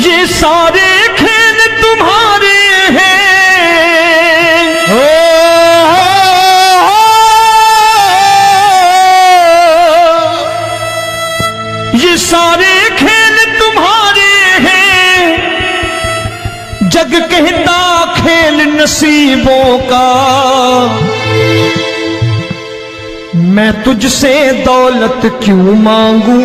ये सारे खेल तुम्हारे हैं, ये सारे खेल तुम्हारे हैं, जग कहता खेल नसीबों का। मैं तुझसे दौलत क्यों मांगू,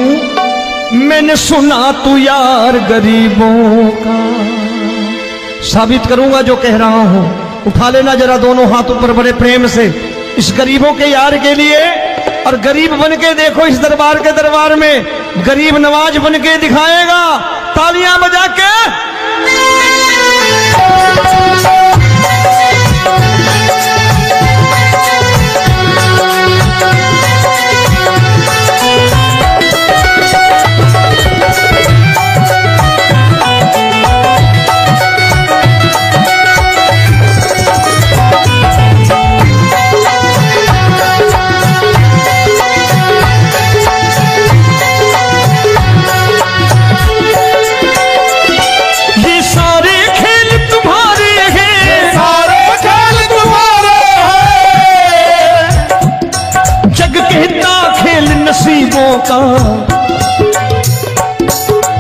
मैंने सुना तू यार गरीबों का। साबित करूंगा जो कह रहा हूं। उठा लेना जरा दोनों हाथ ऊपर बड़े प्रेम से इस गरीबों के यार के लिए। और गरीब बन के देखो इस दरबार के दरबार में, गरीब नवाज बन के दिखाएगा, तालियां बजा के। नसीबों का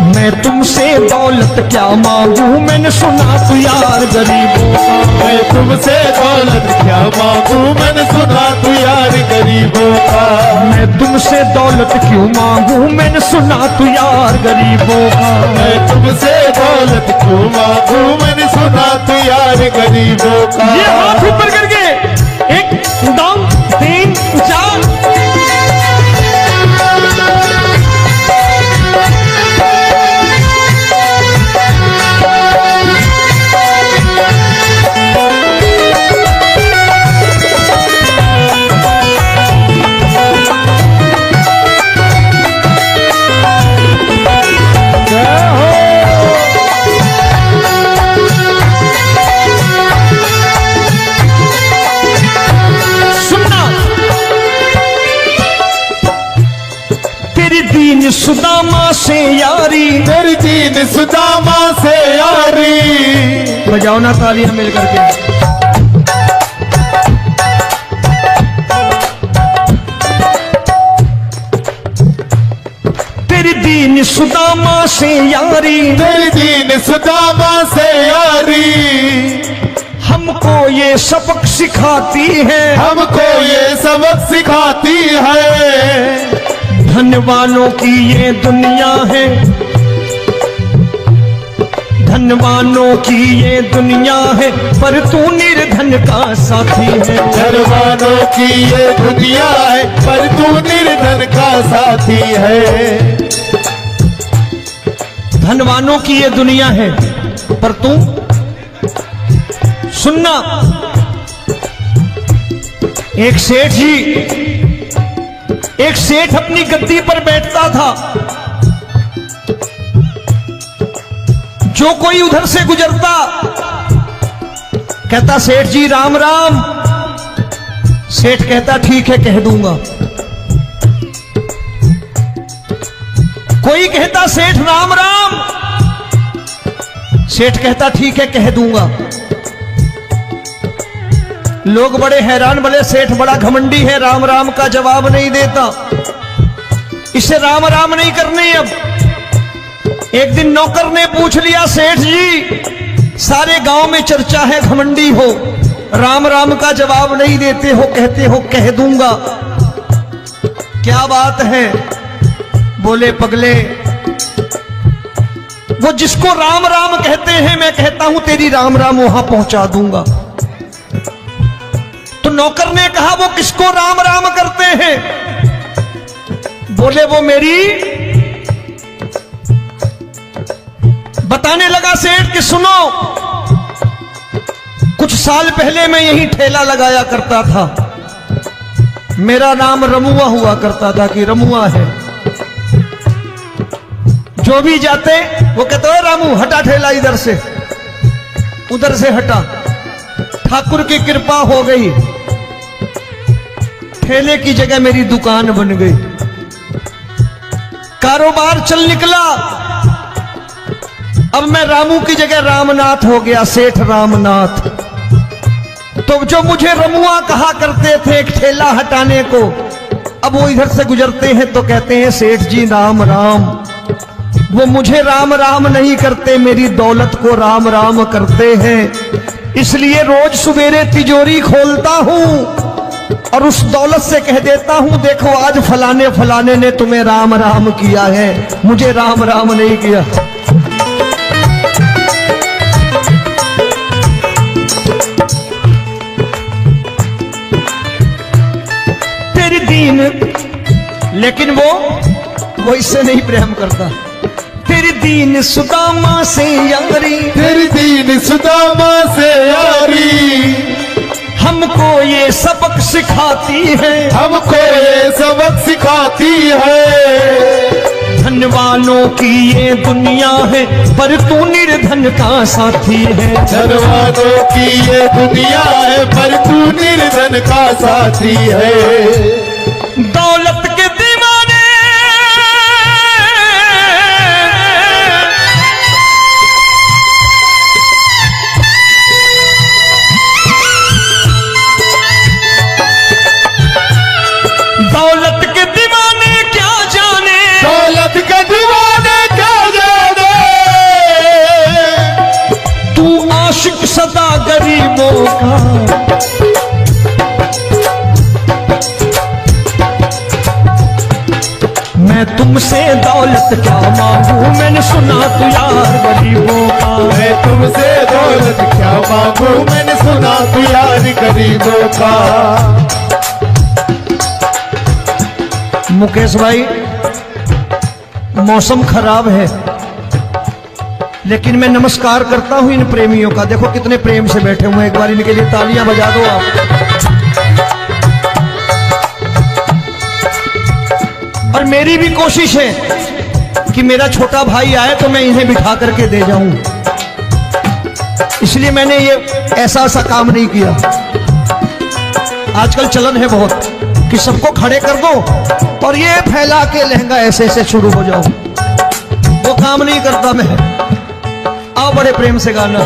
मैं तुमसे दौलत क्या मांगू, मैंने सुना तू यार गरीबों का। मैं तुमसे दौलत क्या मांगू, मैंने सुना तू यार गरीबों का। मैं तुमसे दौलत क्यों मांगू, मैंने सुना तू यार गरीबों का। मैं तुमसे दौलत क्यों मांगू, मैंने सुना तू यार गरीबों का। ये हाथ ऊपर करके 1 2 3 4। सुदामा से यारी, तेरी दीन सुदामा से यारी। बजाओ ना तालियां मिल करके। तेरी दीन सुदामा से यारी, तेरी दीन सुदामा से यारी। हमको ये सबक सिखाती है, हमको ये सबक सिखाती है। धनवानों की ये दुनिया है, धनवानों की ये दुनिया है, पर तू निर्धन का साथी है। धनवानों की ये दुनिया है, पर तू निर्धन का साथी है। धनवानों की ये दुनिया है, पर तू सुनना। एक सेठ अपनी गद्दी पर बैठता था। जो कोई उधर से गुजरता कहता सेठ जी राम राम। सेठ कहता ठीक है कह दूंगा। कोई कहता सेठ राम राम। सेठ कहता ठीक है कह दूंगा। लोग बड़े हैरान, बोले सेठ बड़ा घमंडी है, राम राम का जवाब नहीं देता, इसे राम राम नहीं करनी। अब एक दिन नौकर ने पूछ लिया सेठ जी सारे गांव में चर्चा है घमंडी हो, राम राम का जवाब नहीं देते हो, कहते हो कह दूंगा, क्या बात है? बोले पगले वो जिसको राम राम कहते हैं मैं कहता हूं तेरी राम राम वहां पहुंचा दूंगा। तो नौकर ने कहा वो किसको राम राम करते हैं? बोले वो मेरी। बताने लगा सेठ कि सुनो, कुछ साल पहले मैं यही ठेला लगाया करता था, मेरा नाम रमुआ हुआ करता था कि रमुआ है। जो भी जाते वो कहते हो रामू हटा ठेला इधर से, उधर से हटा। ठाकुर की कृपा हो गई, ठेले की जगह मेरी दुकान बन गई, कारोबार चल निकला। अब मैं रामू की जगह रामनाथ हो गया, सेठ रामनाथ। तो जो मुझे रमुआ कहा करते थे एक ठेला हटाने को, अब वो इधर से गुजरते हैं तो कहते हैं सेठ जी राम राम। वो मुझे राम राम नहीं करते, मेरी दौलत को राम राम करते हैं। इसलिए रोज सवेरे तिजोरी खोलता हूं और उस दौलत से कह देता हूं, देखो आज फलाने फलाने ने तुम्हें राम राम किया है, मुझे राम राम नहीं किया। तेरी दीन, लेकिन वो इससे नहीं प्रेम करता। तेरी दीन सुदामा से यारी, तेरी दीन सुदामा से यारी, हमको ये सबक सिखाती है, हमको ये सबक सिखाती है। धनवानों की ये दुनिया है, पर तू निर्धन का साथी है। धनवानों की ये दुनिया है, पर तू निर्धन का साथी है। दौलत के दीवाने दौलत के दीवाने क्या जाने, दौलत के दीवाने क्या जाने, तू आशिक सदा गरीबों का। मैं तुमसे दौलत क्या मांगू, मैंने सुना तू यार गरीबों का। मैं तुमसे दौलत क्या मांगू, मैंने सुना तू यार गरीबों का। मुकेश भाई, मौसम खराब है, लेकिन मैं नमस्कार करता हूं इन प्रेमियों का। देखो कितने प्रेम से बैठे हुए हैं, एक बार इनके लिए तालियां बजा दो आप। और मेरी भी कोशिश है कि मेरा छोटा भाई आए तो मैं इन्हें बिठा करके दे जाऊं, इसलिए मैंने ये ऐसा काम नहीं किया। आजकल चलन है बहुत कि सबको खड़े कर दो और ये फैला के लहंगा ऐसे ऐसे शुरू हो जाओ, वो काम नहीं करता मैं। आओ बड़े प्रेम से गाना।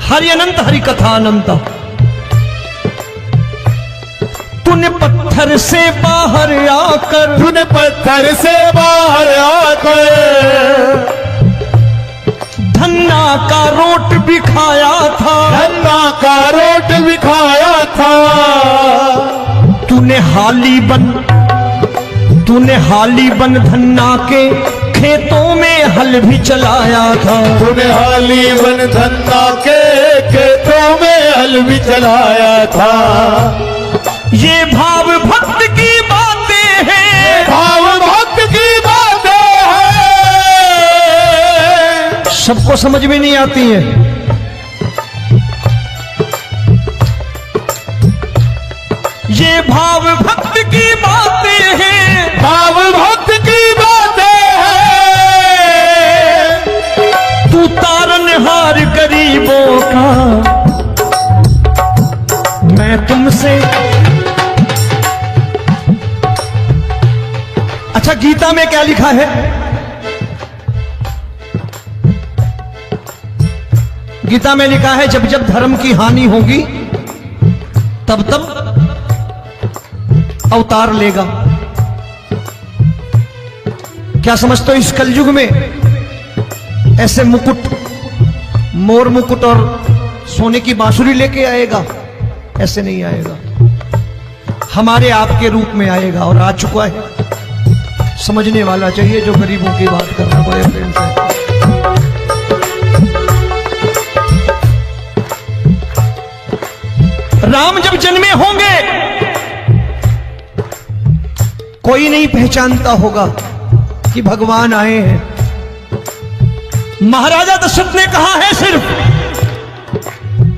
हरि अनंत हरि कथा अनंत। तूने पत्थर से बाहर आकर, तूने पत्थर से बाहर आकर धन्ना का रोट भी खाया था, धन्ना का रोट भी खाया था। तूने हाली बन धन्ना के खेतों में हल भी चलाया था। तूने हाली बन धन्ना के खेतों में हल भी चलाया था। ये भाव भक्त की बातें हैं, भाव भक्त की बातें हैं, सबको समझ में नहीं आती है। ये भाव भक्त की बातें हैं, भाव भक्त की बातें हैं। तू तारनहार गरीबों का, मैं तुमसे। अच्छा, गीता में क्या लिखा है? गीता में लिखा है जब जब धर्म की हानि होगी तब तब अवतार लेगा। क्या समझते हो इस कलयुग में ऐसे मुकुट, मोर मुकुट और सोने की बांसुरी लेके आएगा? ऐसे नहीं आएगा, हमारे आपके रूप में आएगा और आ चुका है। समझने वाला चाहिए जो गरीबों की बात कर रहा है प्रेम से। राम जब जन्मे होंगे कोई नहीं पहचानता होगा, कि भगवान आए हैं। महाराजा दशरथ ने कहा है सिर्फ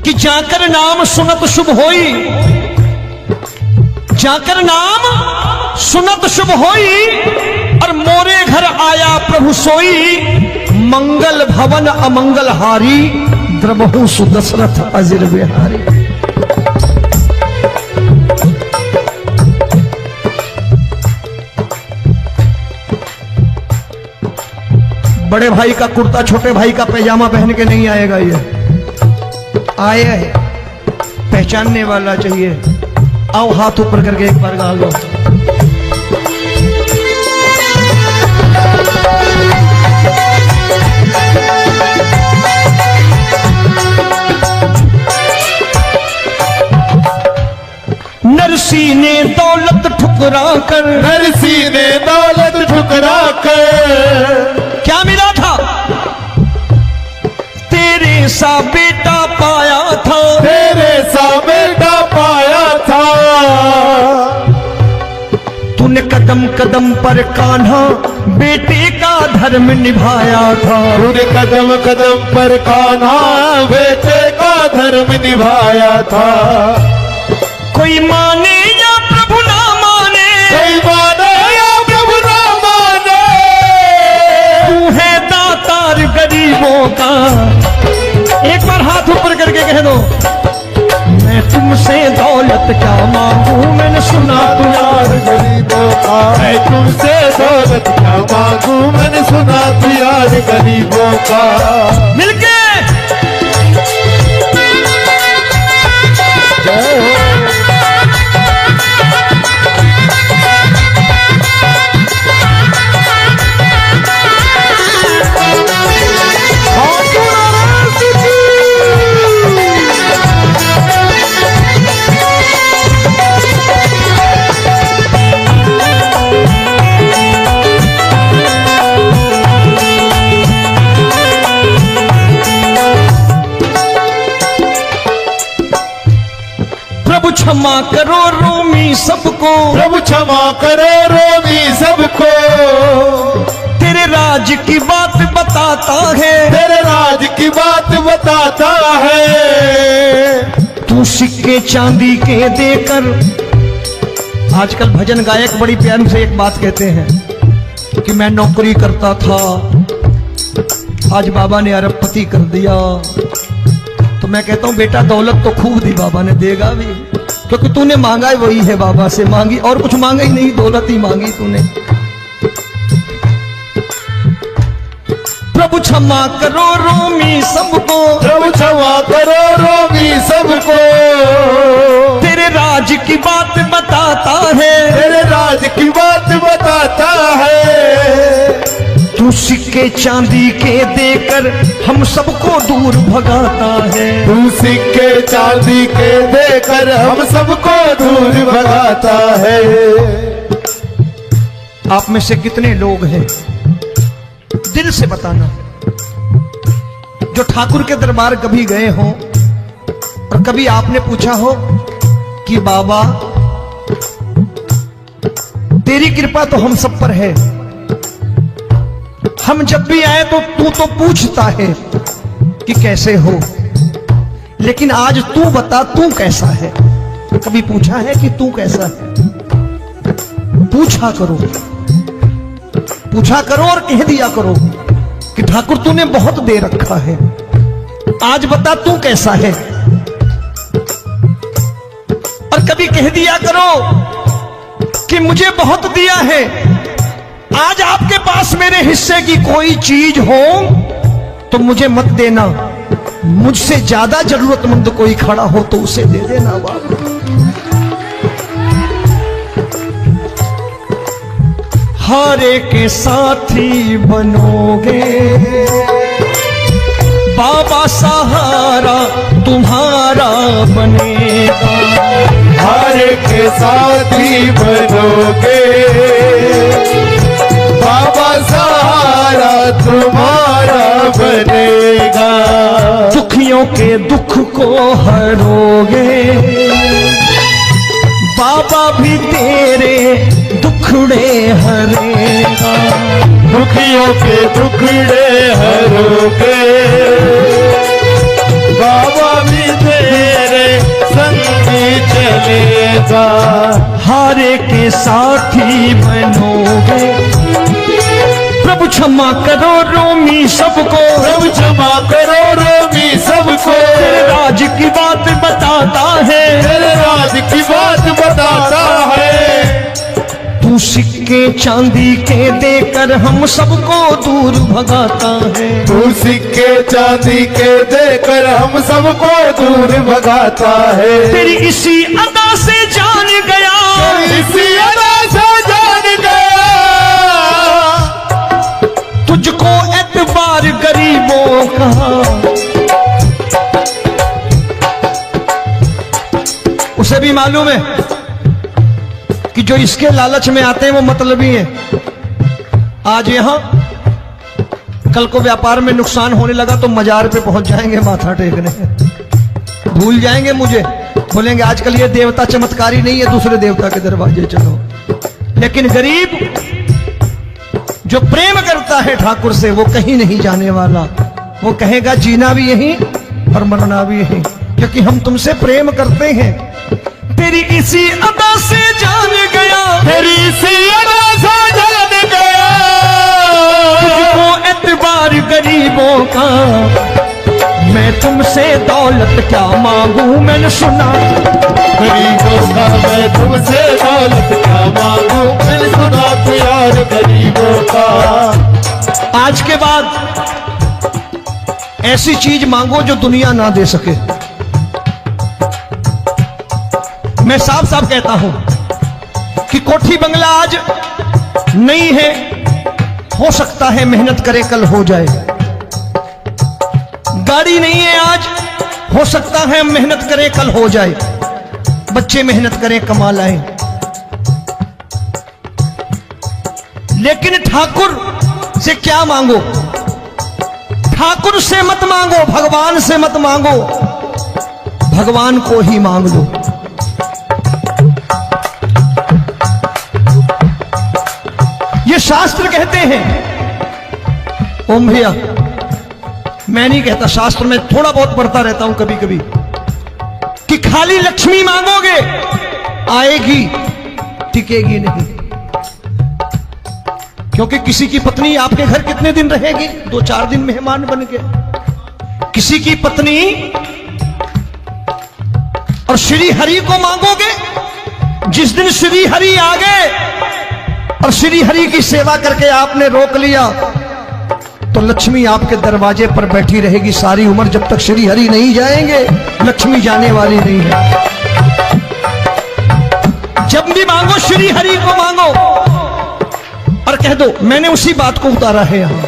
कि जाकर नाम सुनत शुभ होई, जाकर नाम सुनत शुभ होई, और मोरे घर आया प्रभु सोई, मंगल भवन अमंगल हारी, द्रबहु सुदशरथ अजिर बिहारी। बड़े भाई का कुर्ता छोटे भाई का पैजामा पहन के नहीं आएगा, ये आया है पहचानने वाला चाहिए। आओ हाथ ऊपर करके एक बार गा लो। नरसी ने दौलत ठुकरा कर, नरसी ने दौलत ठुकरा कर, क्या मिला था? तेरे सा बेटा पाया था, तेरे सा बेटा पाया था। तूने कदम कदम पर कान्हा बेटे का धर्म निभाया था, तूने कदम कदम पर कान्हा बेटे का धर्म निभाया था। कोई माने या प्रभु ना माने, कोई माने या प्रभु ना माने, तू है दातार गरीबों का। एक बार हाथ ऊपर करके कह दो, मैं तुमसे दौलत क्या मांगू, मैंने सुना तू यार गरीबों का। मैं तुमसे दौलत क्या मांगू, मैंने सुना तू यार गरीबों का। मिलके क्षमा करो रोमी सबको, प्रभु क्षमा करो रोमी सबको। तेरे राज की बात बताता है, तेरे राज की बात बताता है। तू सिक्के चांदी के देकर, आजकल भजन गायक बड़ी प्यार से एक बात कहते हैं कि मैं नौकरी करता था, आज बाबा ने अरबपति कर दिया। तो मैं कहता हूं बेटा दौलत तो खूब दी बाबा ने, देगा भी, क्योंकि तूने मांगा है वही है, बाबा से मांगी और कुछ मांगा ही नहीं, दौलत ही मांगी तूने। प्रभु क्षमा करो रोमी सबको, प्रभु क्षमा करो रोमी सबको। तेरे राज की बात बताता है, तेरे राज की बात बताता है। तू सिक्के चांदी के देकर हम सबको दूर भगाता है, तू सिक्के चांदी के देकर हम सबको दूर भगाता है। आप में से कितने लोग हैं, दिल से बताना, जो ठाकुर के दरबार कभी गए हो और कभी आपने पूछा हो कि बाबा तेरी कृपा तो हम सब पर है, हम जब भी आए तो तू तो पूछता है कि कैसे हो, लेकिन आज तू बता तू कैसा है। कभी पूछा है कि तू कैसा है? पूछा करो, पूछा करो और कह दिया करो कि ठाकुर तूने बहुत दे रखा है, आज बता तू कैसा है। और कभी कह दिया करो कि मुझे बहुत दिया है, आज आपके पास मेरे हिस्से की कोई चीज हो तो मुझे मत देना, मुझसे ज्यादा जरूरतमंद कोई खड़ा हो तो उसे दे देना बाबा। हारे के साथी बनोगे बाबा, सहारा तुम्हारा बनेगा। हारे के साथी बनोगे बाबा, सहारा तुम्हारा बनेगा। दुखियों के दुख को हरोगे बाबा, भी तेरे दुखड़े हरेगा। दुखियों के टुकड़े हरोगे, बाबा भी तेरे संगी चलेगा, हारे के साथी बनोगे। प्रभु क्षमा करो रोमी सबको, प्रभु क्षमा करो रोमी सबको, तेरे राज की बात बताता है, तेरे राज की बात बताता है। तू सिक्के चांदी के देकर हम सबको दूर भगाता है, तू सिक्के चांदी के देकर हम सबको दूर भगाता है। तेरी इसी अदा से जान गया, इसी अदा से जान गया, तुझको एतबार गरीबों का। उसे भी मालूम है कि जो इसके लालच में आते हैं वो मतलबी हैं। आज यहां कल को व्यापार में नुकसान होने लगा तो मजार पे पहुंच जाएंगे माथा टेकने, भूल जाएंगे मुझे, बोलेंगे आजकल ये देवता चमत्कारी नहीं है, दूसरे देवता के दरवाजे चलो। लेकिन गरीब जो प्रेम करता है ठाकुर से वो कहीं नहीं जाने वाला, वो कहेगा जीना भी यहीं और मरना भी यहीं, क्योंकि हम तुमसे प्रेम करते हैं। तेरी इसी अदा से जान गया, तेरी इसी अदा से जान गया, तुझको एतबार गरीबों का। मैं तुमसे दौलत क्या मांगू, मैंने सुना गरीबों का, मैं तुमसे दौलत क्या मांगू, मैंने सुना प्यार गरीबों का। आज के बाद ऐसी चीज मांगो जो दुनिया ना दे सके। मैं साफ साफ कहता हूं कि कोठी बंगला आज नहीं है, हो सकता है मेहनत करे कल हो जाए। गाड़ी नहीं है आज, हो सकता है मेहनत करे कल हो जाए। बच्चे मेहनत करें कमा लाएं, लेकिन ठाकुर से क्या मांगो? ठाकुर से मत मांगो, भगवान से मत मांगो, भगवान को ही मांग लो। ये शास्त्र कहते हैं, ओम भैया मैं नहीं कहता, शास्त्र में थोड़ा बहुत पढ़ता रहता हूं कभी कभी, कि खाली लक्ष्मी मांगोगे आएगी, टिकेगी नहीं। क्योंकि किसी की पत्नी आपके घर कितने दिन रहेगी? 2-4 दिन मेहमान बन के। किसी की पत्नी और श्री हरि को मांगोगे, जिस दिन श्री हरि आ गए और श्री हरि की सेवा करके आपने रोक लिया तो लक्ष्मी आपके दरवाजे पर बैठी रहेगी सारी उम्र, जब तक श्री हरि नहीं जाएंगे लक्ष्मी जाने वाली नहीं है। जब भी मांगो श्री हरि को मांगो और कह दो मैंने उसी बात को उतारा है यहां,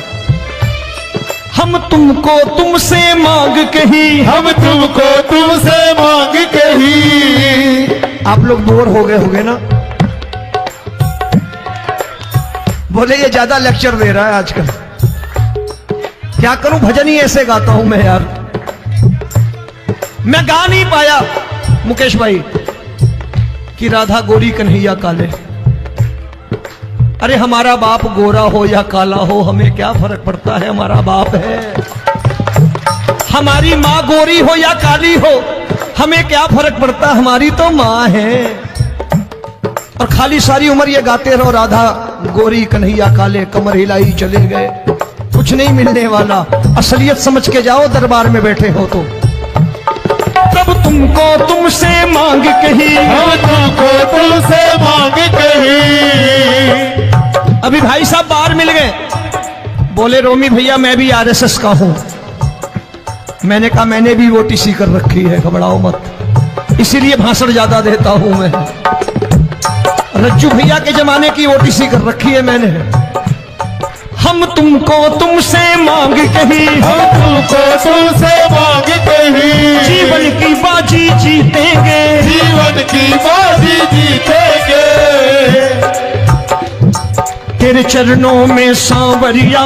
हम तुमको तुमसे मांग कही, हम तुमको तुमसे मांग कही। आप लोग बोर हो गए होंगे ना, बोले ये ज्यादा लेक्चर दे रहा है आजकल। क्या करूं, भजन ही ऐसे गाता हूं मैं यार। मैं गा नहीं पाया मुकेश भाई कि राधा गोरी कन्हैया काले। अरे हमारा बाप गोरा हो या काला हो हमें क्या फर्क पड़ता है, हमारा बाप है। हमारी माँ गोरी हो या काली हो हमें क्या फर्क पड़ता, हमारी तो माँ है। और खाली सारी उम्र ये गाते रहो राधा गोरी कन्हैया काले, कमर हिलाई चले गए, कुछ नहीं मिलने वाला। असलियत समझ के जाओ दरबार में बैठे हो तो। तब तुमको तुमसे मांग कही, हम तुमको तुमसे मांग कही। अभी भाई साहब बाहर मिल गए, बोले रोमी भैया मैं भी आरएसएस का हूं। मैंने कहा मैंने भी ओटीसी कर रखी है, घबराओ मत, इसीलिए भाषण ज्यादा देता हूं मैं। रज्जू भैया के जमाने की ओटीसी कर रखी है मैंने। हम तुमको तुमसे मांग कही, हम तुमको तुमसे मांग कही। जीवन की बाजी जीतेंगे, जीवन की बाजी जीतेंगे। तेरे चरणों में सांवरिया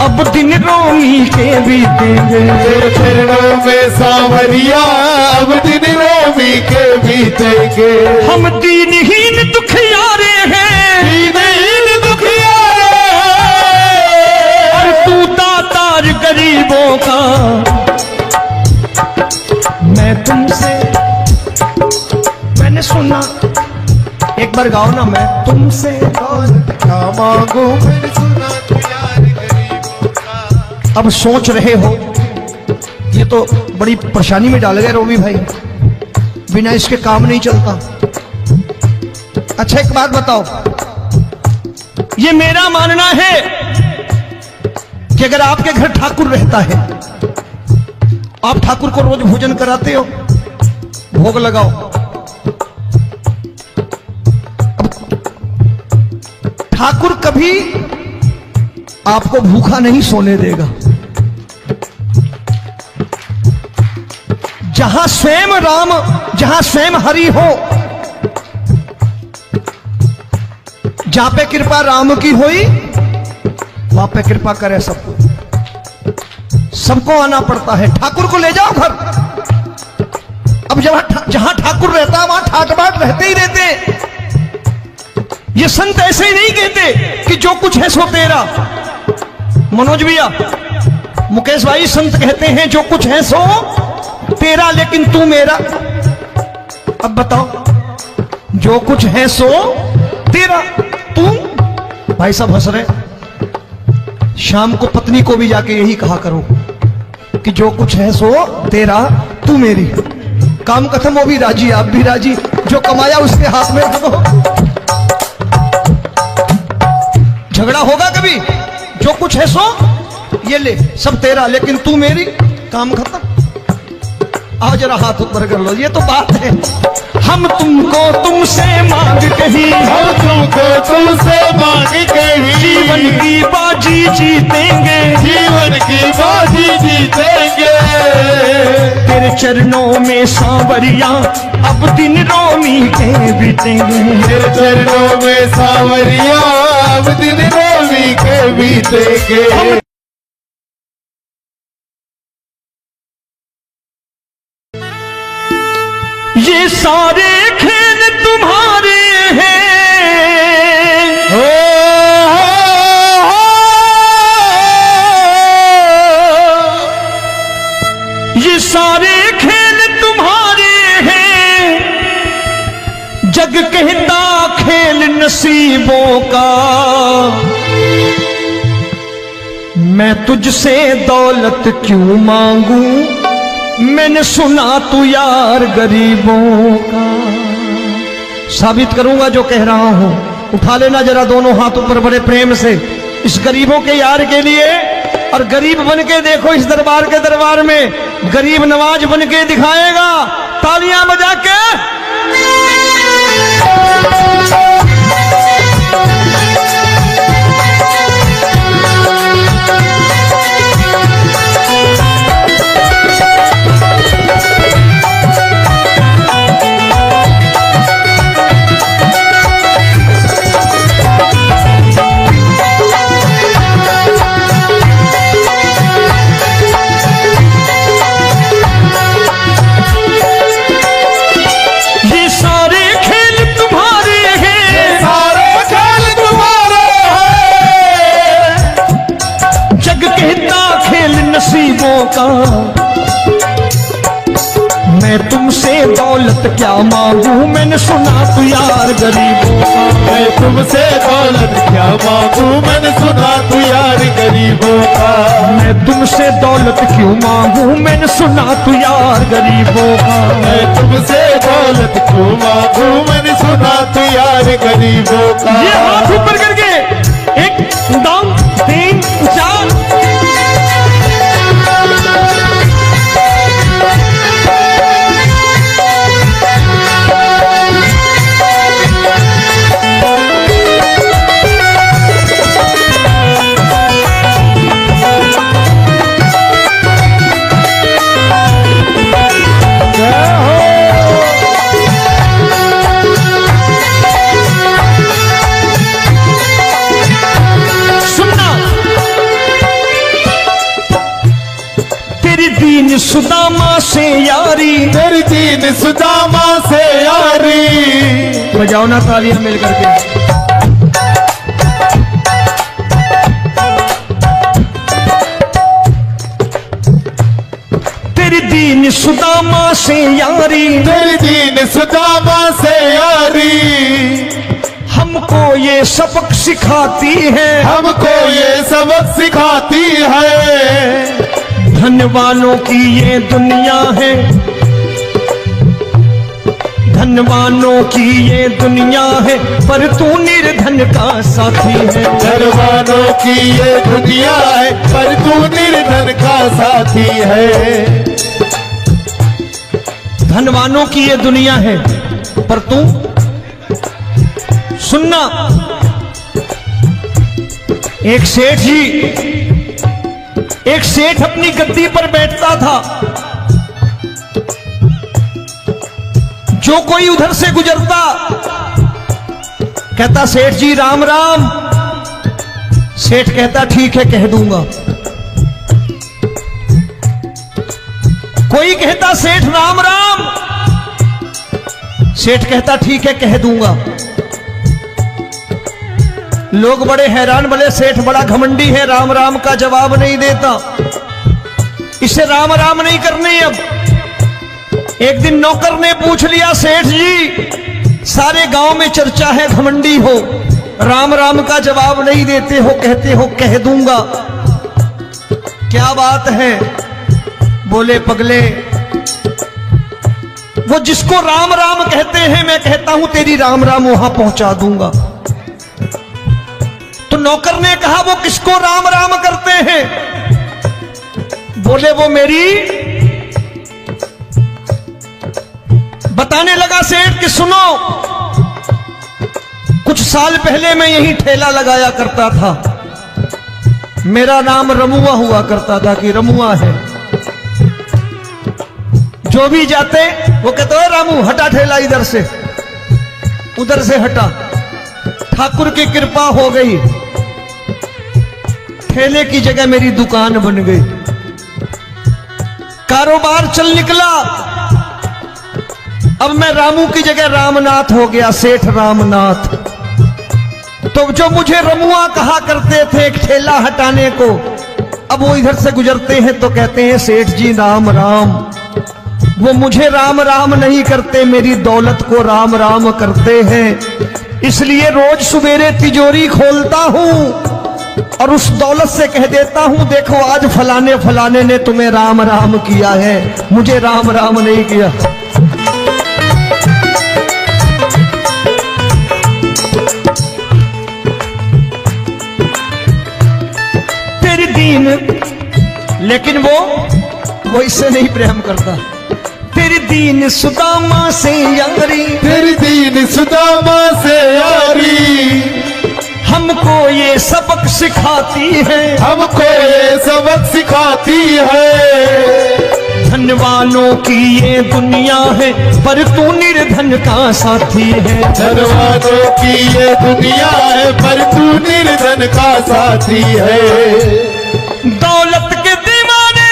अब दिन रोमी के बीतेंगे। तेरे चरणों में सांवरिया अब दिन रोमी के बीतेंगे। हम दीनहीन दुखियारे हैं, दीनहीन दुखियारे हैं, बार गाओ ना, मैं तुमसे दौलत क्या मांगू मैंने सुना तू यार गरीबों का। अब सोच रहे हो, ये तो बड़ी परेशानी में डाल गए रोबी भाई, बिना इसके काम नहीं चलता। अच्छा एक बात बताओ, ये मेरा मानना है कि अगर आपके घर ठाकुर रहता है, आप ठाकुर को रोज भोजन कराते हो, भोग लगाओ, ठाकुर कभी आपको भूखा नहीं सोने देगा। जहां स्वयं राम, जहां स्वयं हरि हो, जहां पे कृपा राम की हुई, वहां पे कृपा करे सबको, सबको आना पड़ता है। ठाकुर को ले जाओ घर। अब जहां ठाकुर रहता है वहां ठाट बाट रहते ही रहते। ये संत ऐसे ही नहीं कहते कि जो कुछ है सो तेरा। मनोज भैया, मुकेश भाई, संत कहते हैं जो कुछ है सो तेरा लेकिन तू मेरा। अब बताओ, जो कुछ है सो तेरा, तू। भाई साहब हंस रहे। शाम को पत्नी को भी जाके यही कहा करो कि जो कुछ है सो तेरा, तू मेरी। काम खत्म, वो भी राजी, आप भी राजी, जो कमाया उसके हाथ में रख दो। झगड़ा होगा कभी? जो कुछ है सो ये ले, सब तेरा लेकिन तू मेरी, काम खत्म। आओ जरा हाथ ऊपर कर लो, ये तो बात है। हम तुमको तुमसे मांग कहीं, हम तुमको तुमसे मांग कहीं, जीवन की बाजी जीतेंगे, जीवन की बाजी जीतेंगे। तेरे चरणों में सांवरिया अब दिन रोमी के बीतेंगे। तेरे चरणों में सांवरिया अब दिन रोमी के बीतेंगे। ये सारे खेल तुम्हारे हैं, ये सारे खेल तुम्हारे हैं, जग कहता खेल नसीबों का। मैं तुझसे दौलत क्यों मांगू, मैंने सुना तू यार गरीबों का। साबित करूंगा जो कह रहा हूं। उठा लेना जरा दोनों हाथ ऊपर बड़े प्रेम से, इस गरीबों के यार के लिए। और गरीब बन के देखो इस दरबार के दरबार में, गरीब नवाज बन के दिखाएगा, तालियां बजा के। नसीबों का। मैं तुमसे दौलत क्या मांगू, मैंने सुना तू यार गरीबों का। मैं तुमसे दौलत क्या मांगू, मैंने सुना तू यार गरीबों का। मैं तुमसे दौलत क्यों मांगू, मैंने सुना तू यार गरीबों का। मैं तुमसे दौलत क्यों मांगू, मैंने सुना तू यार गरीबों का। ये हाथ ऊपर करके, एक दो तीन चार। सुदामा से यारी, तेरी दीन सुदामा से यारी। बजाओ ना तालियां मिल करके। तेरी दीन सुदामा से यारी, तेरी दीन सुदामा से यारी हमको ये सबक सिखाती है, हमको ये सबक सिखाती है। धनवानों की ये दुनिया है, धनवानों की ये दुनिया है, पर तू निर्धन का साथी है। धनवानों की ये दुनिया है, पर तू निर्धन का साथी है। धनवानों की ये दुनिया है, पर तू सुनना। एक सेठ जी, एक सेठ अपनी गद्दी पर बैठता था। जो कोई उधर से गुजरता कहता सेठ जी राम राम। सेठ कहता ठीक है कह दूंगा। कोई कहता सेठ राम राम। सेठ कहता ठीक है कह दूंगा। लोग बड़े हैरान, बोले सेठ बड़ा घमंडी है, राम राम का जवाब नहीं देता, इसे राम राम नहीं करनी। अब एक दिन नौकर ने पूछ लिया, सेठ जी सारे गांव में चर्चा है घमंडी हो, राम राम का जवाब नहीं देते हो, कहते हो कह दूंगा, क्या बात है? बोले पगले, वो जिसको राम राम कहते हैं मैं कहता हूं तेरी राम राम वहां पहुंचा दूंगा। तो नौकर ने कहा वो किसको राम राम करते हैं? बोले वो मेरी। बताने लगा सेठ कि सुनो, कुछ साल पहले मैं यही ठेला लगाया करता था, मेरा नाम रमुआ हुआ करता था कि रमुआ है। जो भी जाते वो कहते हो रामू हटा ठेला इधर से, उधर से हटा। ठाकुर की कृपा हो गई, ठेले की जगह मेरी दुकान बन गई, कारोबार चल निकला। अब मैं रामू की जगह रामनाथ हो गया, सेठ रामनाथ। तो जो मुझे रमुआ कहा करते थे एक ठेला हटाने को, अब वो इधर से गुजरते हैं तो कहते हैं सेठ जी राम राम। वो मुझे राम राम नहीं करते, मेरी दौलत को राम राम करते हैं। इसलिए रोज सवेरे तिजोरी खोलता हूं और उस दौलत से कह देता हूं देखो आज फलाने फलाने ने तुम्हें राम राम किया है, मुझे राम राम नहीं किया। तेरी दीन, लेकिन वो इससे नहीं प्रेम करता। तेरी दीन सुदामा से यारी, तेरी दीन सुदामा से यारी हमको ये सबक सिखाती है, हमको ये सबक सिखाती है। धनवानों की ये दुनिया है, पर तू निर्धन का साथी है। धनवानों की ये दुनिया है, पर तू निर्धन का साथी है। दौलत के दीवाने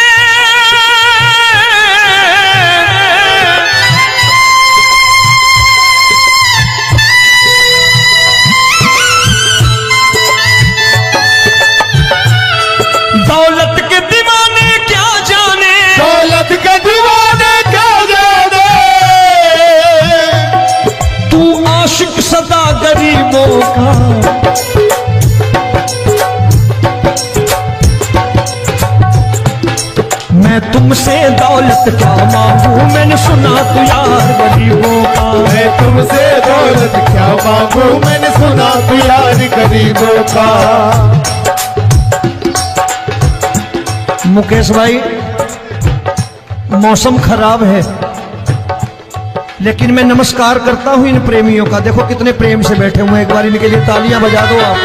दौलत के दीवाने क्या जाने, दौलत के दीवाने क्या जाने। तू आशिक सदा गरीबों का। मैं तुमसे दौलत क्या मांगू, मैंने सुना तू यार गरीबों का। मैं तुमसे दौलत क्या मांगू, मैंने सुना तू यार गरीबों का। मुकेश भाई मौसम खराब है, लेकिन मैं नमस्कार करता हूं इन प्रेमियों का। देखो कितने प्रेम से बैठे हुए हैं, एक बार इनके लिए तालियां बजा दो आप।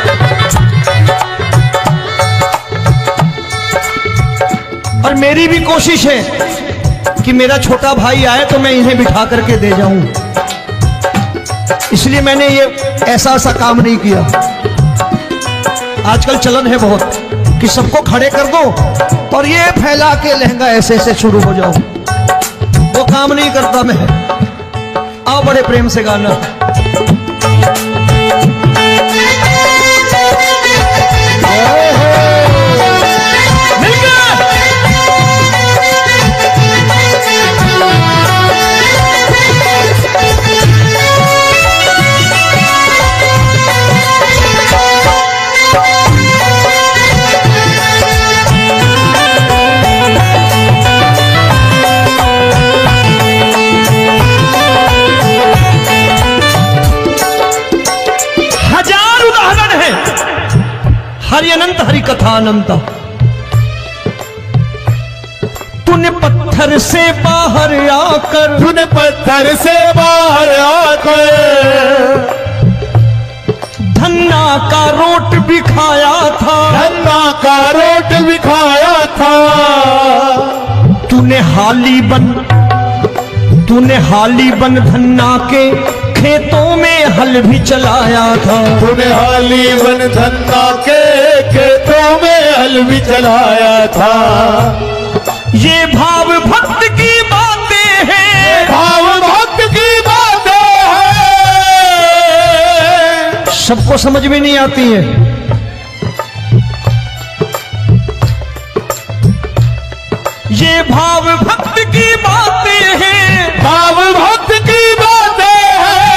और मेरी भी कोशिश है कि मेरा छोटा भाई आए तो मैं इन्हें बिठा करके दे जाऊं, इसलिए मैंने ये ऐसा काम नहीं किया। आजकल चलन है बहुत कि सबको खड़े कर दो और ये फैला के लहंगा ऐसे ऐसे शुरू हो जाओ, वो काम नहीं करता मैं। आओ बड़े प्रेम से गाना। हरि अनंत हरि कथा अनंत। तूने पत्थर से बाहर आकर, तूने पत्थर से बाहर आकर धन्ना का रोट भी खाया था, धन्ना का रोट भी खाया था। तूने हाली बन धन्ना के खेतों में हल भी चलाया था। तूने हाली बन धन्ना के खेतों में हल भी चलाया था। ये भाव भक्त की बातें हैं, भाव भक्त की बातें हैं। सबको समझ में नहीं आती है। ये भाव भक्त की बातें हैं, भाव भक्त की बातें हैं।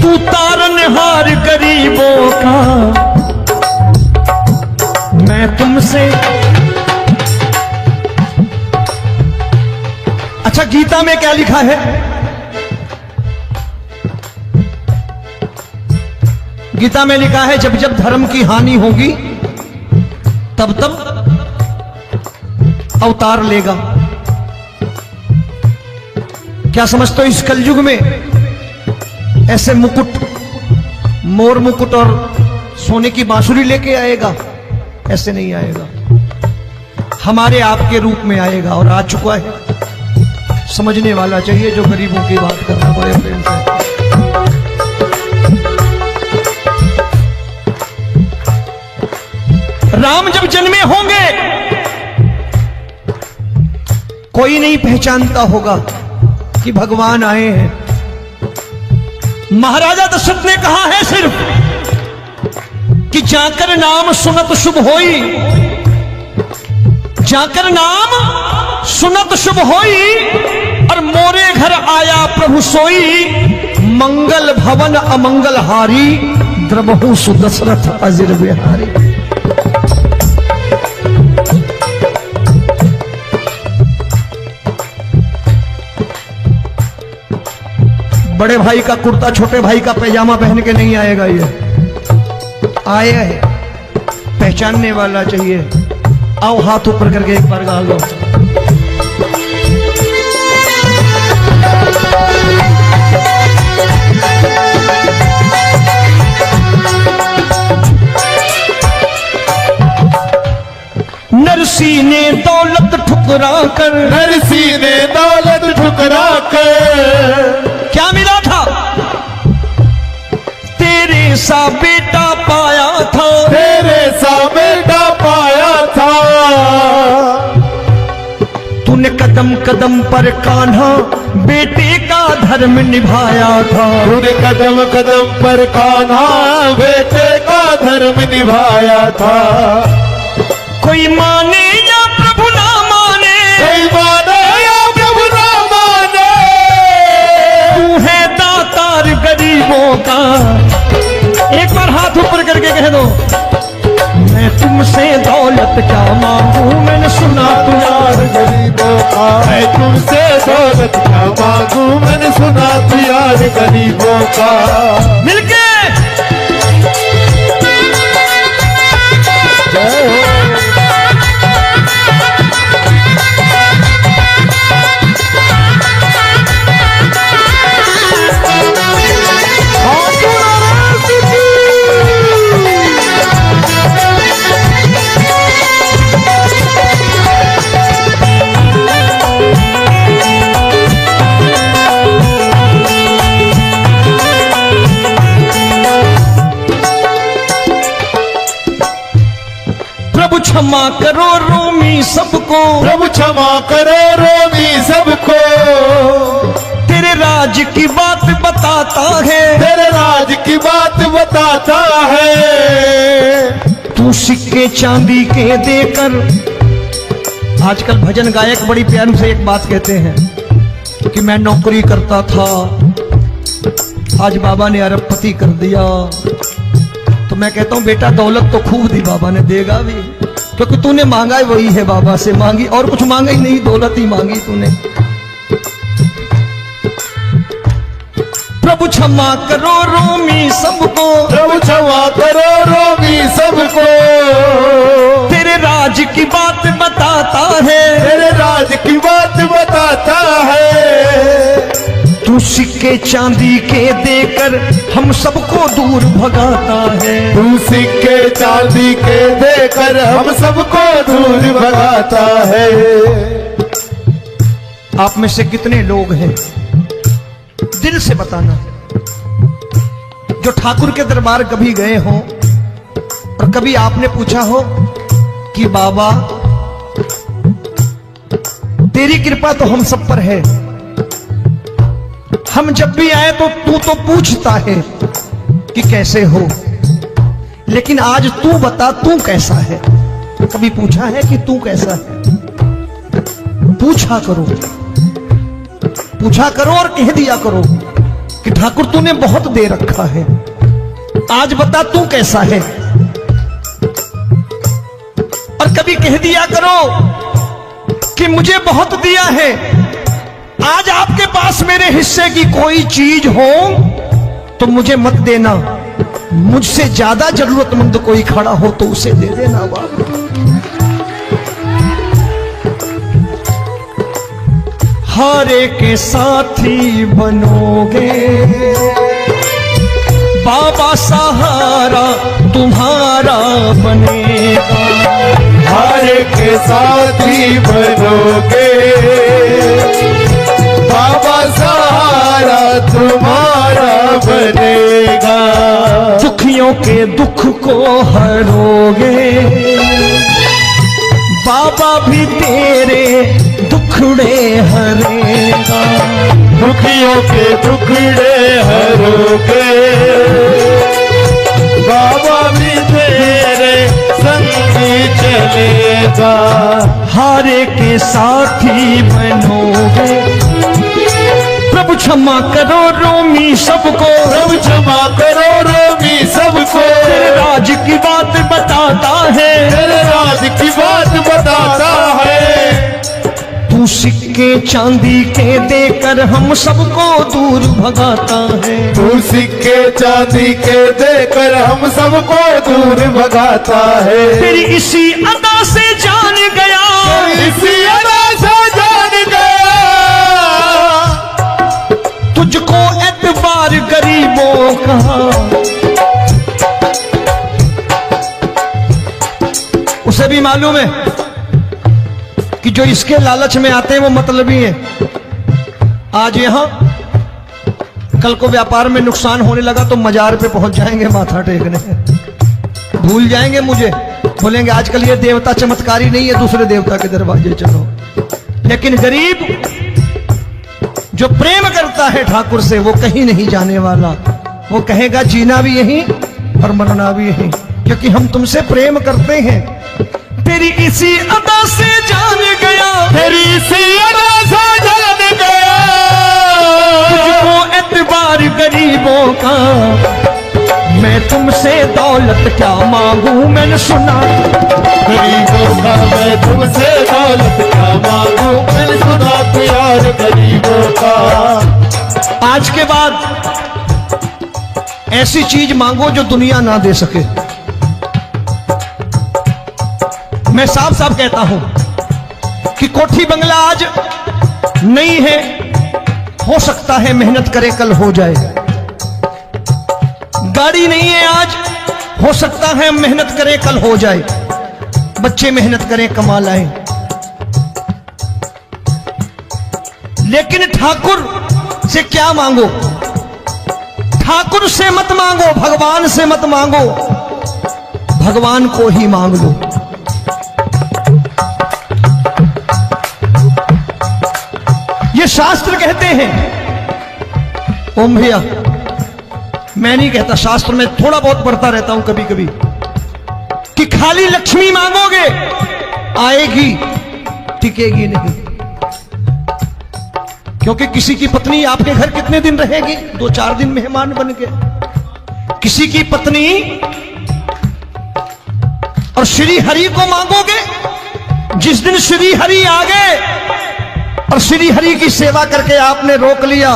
तू तारनहार गरीबों का, मैं तुमसे। अच्छा, गीता में क्या लिखा है? गीता में लिखा है जब जब धर्म की हानि होगी तब तब अवतार लेगा। क्या समझते हो इस कलयुग में ऐसे मुकुट, मोर मुकुट और सोने की बांसुरी लेके आएगा? ऐसे नहीं आएगा, हमारे आपके रूप में आएगा और आ चुका है। समझने वाला चाहिए जो गरीबों की बात करना बड़े प्रेम से। राम जब जन्मे होंगे कोई नहीं पहचानता होगा कि भगवान आए हैं। महाराजा दशरथ ने कहा है सिर्फ कि जाकर नाम सुनत शुभ होई, जाकर नाम सुनत शुभ होई, और मोरे घर आया प्रभु सोई, मंगल भवन अमंगल हारी, द्रबहु सुदशरथ अजिर बिहारी। बड़े भाई का कुर्ता छोटे भाई का पैजामा पहन के नहीं आएगा, ये आया है, पहचानने वाला चाहिए। आओ हाथ ऊपर करके एक बार गा लो। नरसी ने दौलत ठुकरा कर, नरसी ने दौलत ठुकरा कर क्या मिला था? तेरे सा बेटा पाया था, तेरे सा बेटा पाया था। तूने कदम कदम पर कान्हा बेटे का धर्म निभाया था। तूने कदम कदम पर कान्हा बेटे का धर्म निभाया था। कोई माने या प्रभु ना माने, कोई माने या प्रभु ना माने, तू है दातार गरीबों का। एक बार हाथ ऊपर करके कह दो, मैं तुमसे दौलत क्या मांगू, मैंने सुना तू यार गरीबों का। मैं तुमसे दौलत क्या मांगू, मैंने सुना तू यार गरीबों का। मिलके क्षमा करो रोमी सबको, प्रभु क्षमा करो रोमी सबको। तेरे राज की बात बताता है, तेरे राज की बात बताता है। तू सिक्के चांदी के देकर, आजकल भजन गायक बड़ी प्यार से एक बात कहते हैं कि मैं नौकरी करता था, आज बाबा ने अरबपति कर दिया। तो मैं कहता हूं बेटा दौलत तो खूब दी बाबा ने, देगा भी, क्योंकि तूने मांगा है वही है बाबा से मांगी, और कुछ मांगा ही नहीं, दौलत ही मांगी तूने। प्रभु क्षमा करो रोमी सबको, प्रभु क्षमा करो की बात बताता है, तेरे राज की बात बताता है। तू सिक्के चांदी के देकर हम सबको दूर भगाता है। तू सिक्के चांदी के देकर हम सबको दूर भगाता है। आप में से कितने लोग हैं, दिल से बताना, जो ठाकुर के दरबार कभी गए हो और कभी आपने पूछा हो कि बाबा तेरी कृपा तो हम सब पर है, हम जब भी आए तो तू तो पूछता है कि कैसे हो, लेकिन आज तू बता तू कैसा है। कभी पूछा है कि तू कैसा है? पूछा करो, पूछा करो और कह दिया करो कि ठाकुर तूने बहुत दे रखा है, आज बता तू कैसा है। और कभी कह दिया करो कि मुझे बहुत दिया है, आज आपके पास मेरे हिस्से की कोई चीज हो तो मुझे मत देना, मुझसे ज्यादा जरूरतमंद कोई खड़ा हो तो उसे दे देना बाबा। हारे के साथी बनोगे बाबा, सहारा तुम्हारा बनेगा। हारे के साथी बनोगे बाबा, सहारा तुम्हारा बनेगा। दुखियों के दुख को हरोगे बाबा, भी तेरे दुखड़े हरेगा। दुखियों के दुखड़े हरोगे बाबा, भी तेरे संग चलेगा। हारे के साथी बनोगे, प्रभु क्षमा करो रोमी सबको, प्रभु क्षमा करो रोमी सबको। तेरे राज की बात बताता है, तेरे राज की बात बताता है। तू सिक्के चांदी के देकर हम सबको दूर भगाता है। तू सिक्के चांदी के देकर हम सबको दूर भगाता है। तेरी इसी अदा से जान गया, इसी अदा से जान गया, तुझको एतबार गरीबों का। उसे भी मालूम है कि जो इसके लालच में आते हैं वो मतलबी हैं। आज यहां कल को व्यापार में नुकसान होने लगा तो मजार पे पहुंच जाएंगे माथा टेकने, भूल जाएंगे मुझे, बोलेंगे आजकल ये देवता चमत्कारी नहीं है, दूसरे देवता के दरवाजे चलो। लेकिन गरीब जो प्रेम करता है ठाकुर से वो कहीं नहीं जाने वाला, वो कहेगा जीना भी यहीं और मरना भी यहीं, क्योंकि हम तुमसे प्रेम करते हैं। तेरी इसी अदा से जान गया, तेरी इसी अदा से जान गया, तुझको एतबार गरीबों का। मैं तुमसे दौलत क्या मांगू, मैंने सुना गरीबों का मैं तुमसे दौलत क्या मांगू, मैंने सुना प्यार गरीबों का। आज के बाद ऐसी चीज मांगो जो दुनिया ना दे सके। मैं साफ साफ कहता हूं कि कोठी बंगला आज नहीं है, हो सकता है मेहनत करे कल हो जाए। गाड़ी नहीं है आज, हो सकता है मेहनत करे कल हो जाए। बच्चे मेहनत करें कमा लाएं, लेकिन ठाकुर से क्या मांगो? ठाकुर से मत मांगो, भगवान से मत मांगो, भगवान को ही मांग लो। ये शास्त्र कहते हैं। ओम भैया, मैं नहीं कहता, शास्त्र में थोड़ा बहुत पढ़ता रहता हूं कभी कभी, कि खाली लक्ष्मी मांगोगे आएगी, टिकेगी नहीं। क्योंकि किसी की पत्नी आपके घर कितने दिन रहेगी? 2-4 दिन मेहमान बन के। किसी की पत्नी और श्री हरि को मांगोगे, जिस दिन श्री हरि आ गए और श्री हरि की सेवा करके आपने रोक लिया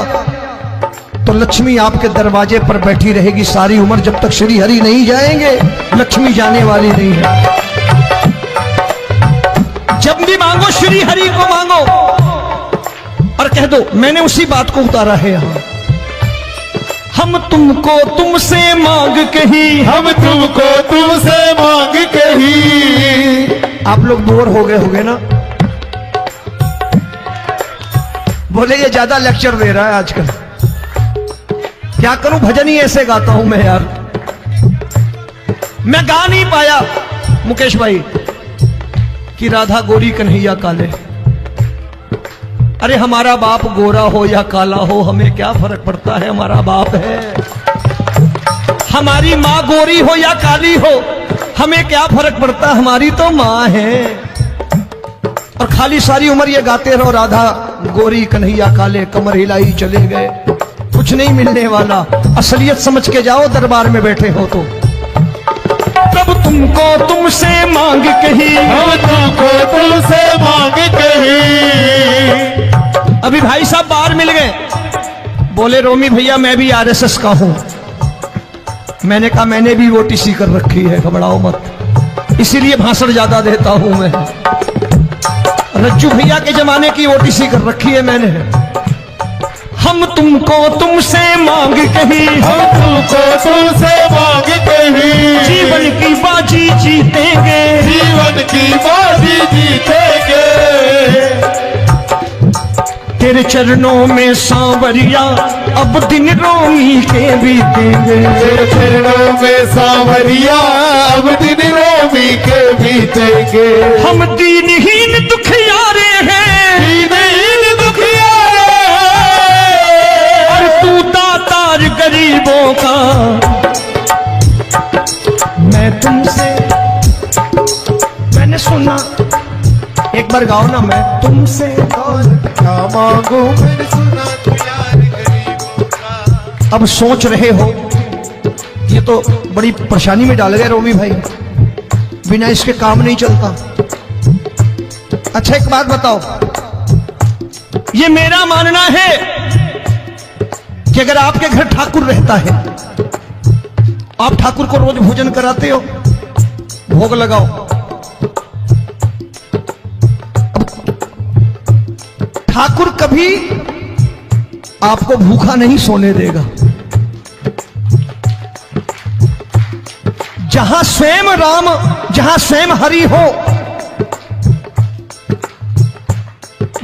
तो लक्ष्मी आपके दरवाजे पर बैठी रहेगी सारी उम्र। जब तक श्री हरि नहीं जाएंगे लक्ष्मी जाने वाली नहीं है। मांगो, श्री हरि को मांगो और कह दो मैंने उसी बात को उतारा है यहां। हम तुमको तुमसे मांग कही, हम तुमको तुमसे मांग कही। आप लोग बोर हो गए होंगे ना, बोले ये ज्यादा लेक्चर दे रहा है आजकल। क्या करूं, भजन ही ऐसे गाता हूं मैं यार। मैं गा नहीं पाया मुकेश भाई कि राधा गोरी कन्हैया काले। अरे हमारा बाप गोरा हो या काला हो हमें क्या फर्क पड़ता है, हमारा बाप है। हमारी माँ गोरी हो या काली हो हमें क्या फर्क पड़ता, हमारी तो माँ है। और खाली सारी उम्र ये गाते रहो राधा गोरी कन्हैया काले, कमर हिलाई चले गए, कुछ नहीं मिलने वाला। असलियत समझ के जाओ दरबार में बैठे हो तो। तब तुमको तुमसे मांग कही, हम तुमको तुमसे मांग कही। अभी भाई साहब बाहर मिल गए, बोले रोमी भैया मैं भी आरएसएस का हूं। मैंने कहा मैंने भी ओटीसी कर रखी है, घबराओ मत, इसीलिए भाषण ज्यादा देता हूं मैं। रज्जू भैया के जमाने की ओटीसी कर रखी है मैंने। हम तुमको तुमसे मांग कही, हम तुमको तुमसे मांग कही। जीवन की बाजी जीतेंगे, जीवन की बाजी जीतेंगे। तेरे चरणों में सांवरिया अब दिन रोमी के बीतेंगे। तेरे चरणों में सांवरिया अब दिन रोमी के बीतेंगे। हम दीनहीन दुखियारे हैं, दीनहीन दुखियारे और तू दातार गरीबों का। मैं तुमसे, मैंने सुना, एक बार गाओ ना, मैं तुमसे क्या मांगू, मैंने सुना तू यार गरीबों का। अब सोच रहे हो ये तो बड़ी परेशानी में डाल गए रोमी भाई, बिना इसके काम नहीं चलता। अच्छा एक बात बताओ, ये मेरा मानना है कि अगर आपके घर ठाकुर रहता है, आप ठाकुर को रोज भोजन कराते हो, भोग लगाओ, ठाकुर कभी आपको भूखा नहीं सोने देगा। जहां स्वयं राम, जहां स्वयं हरि हो,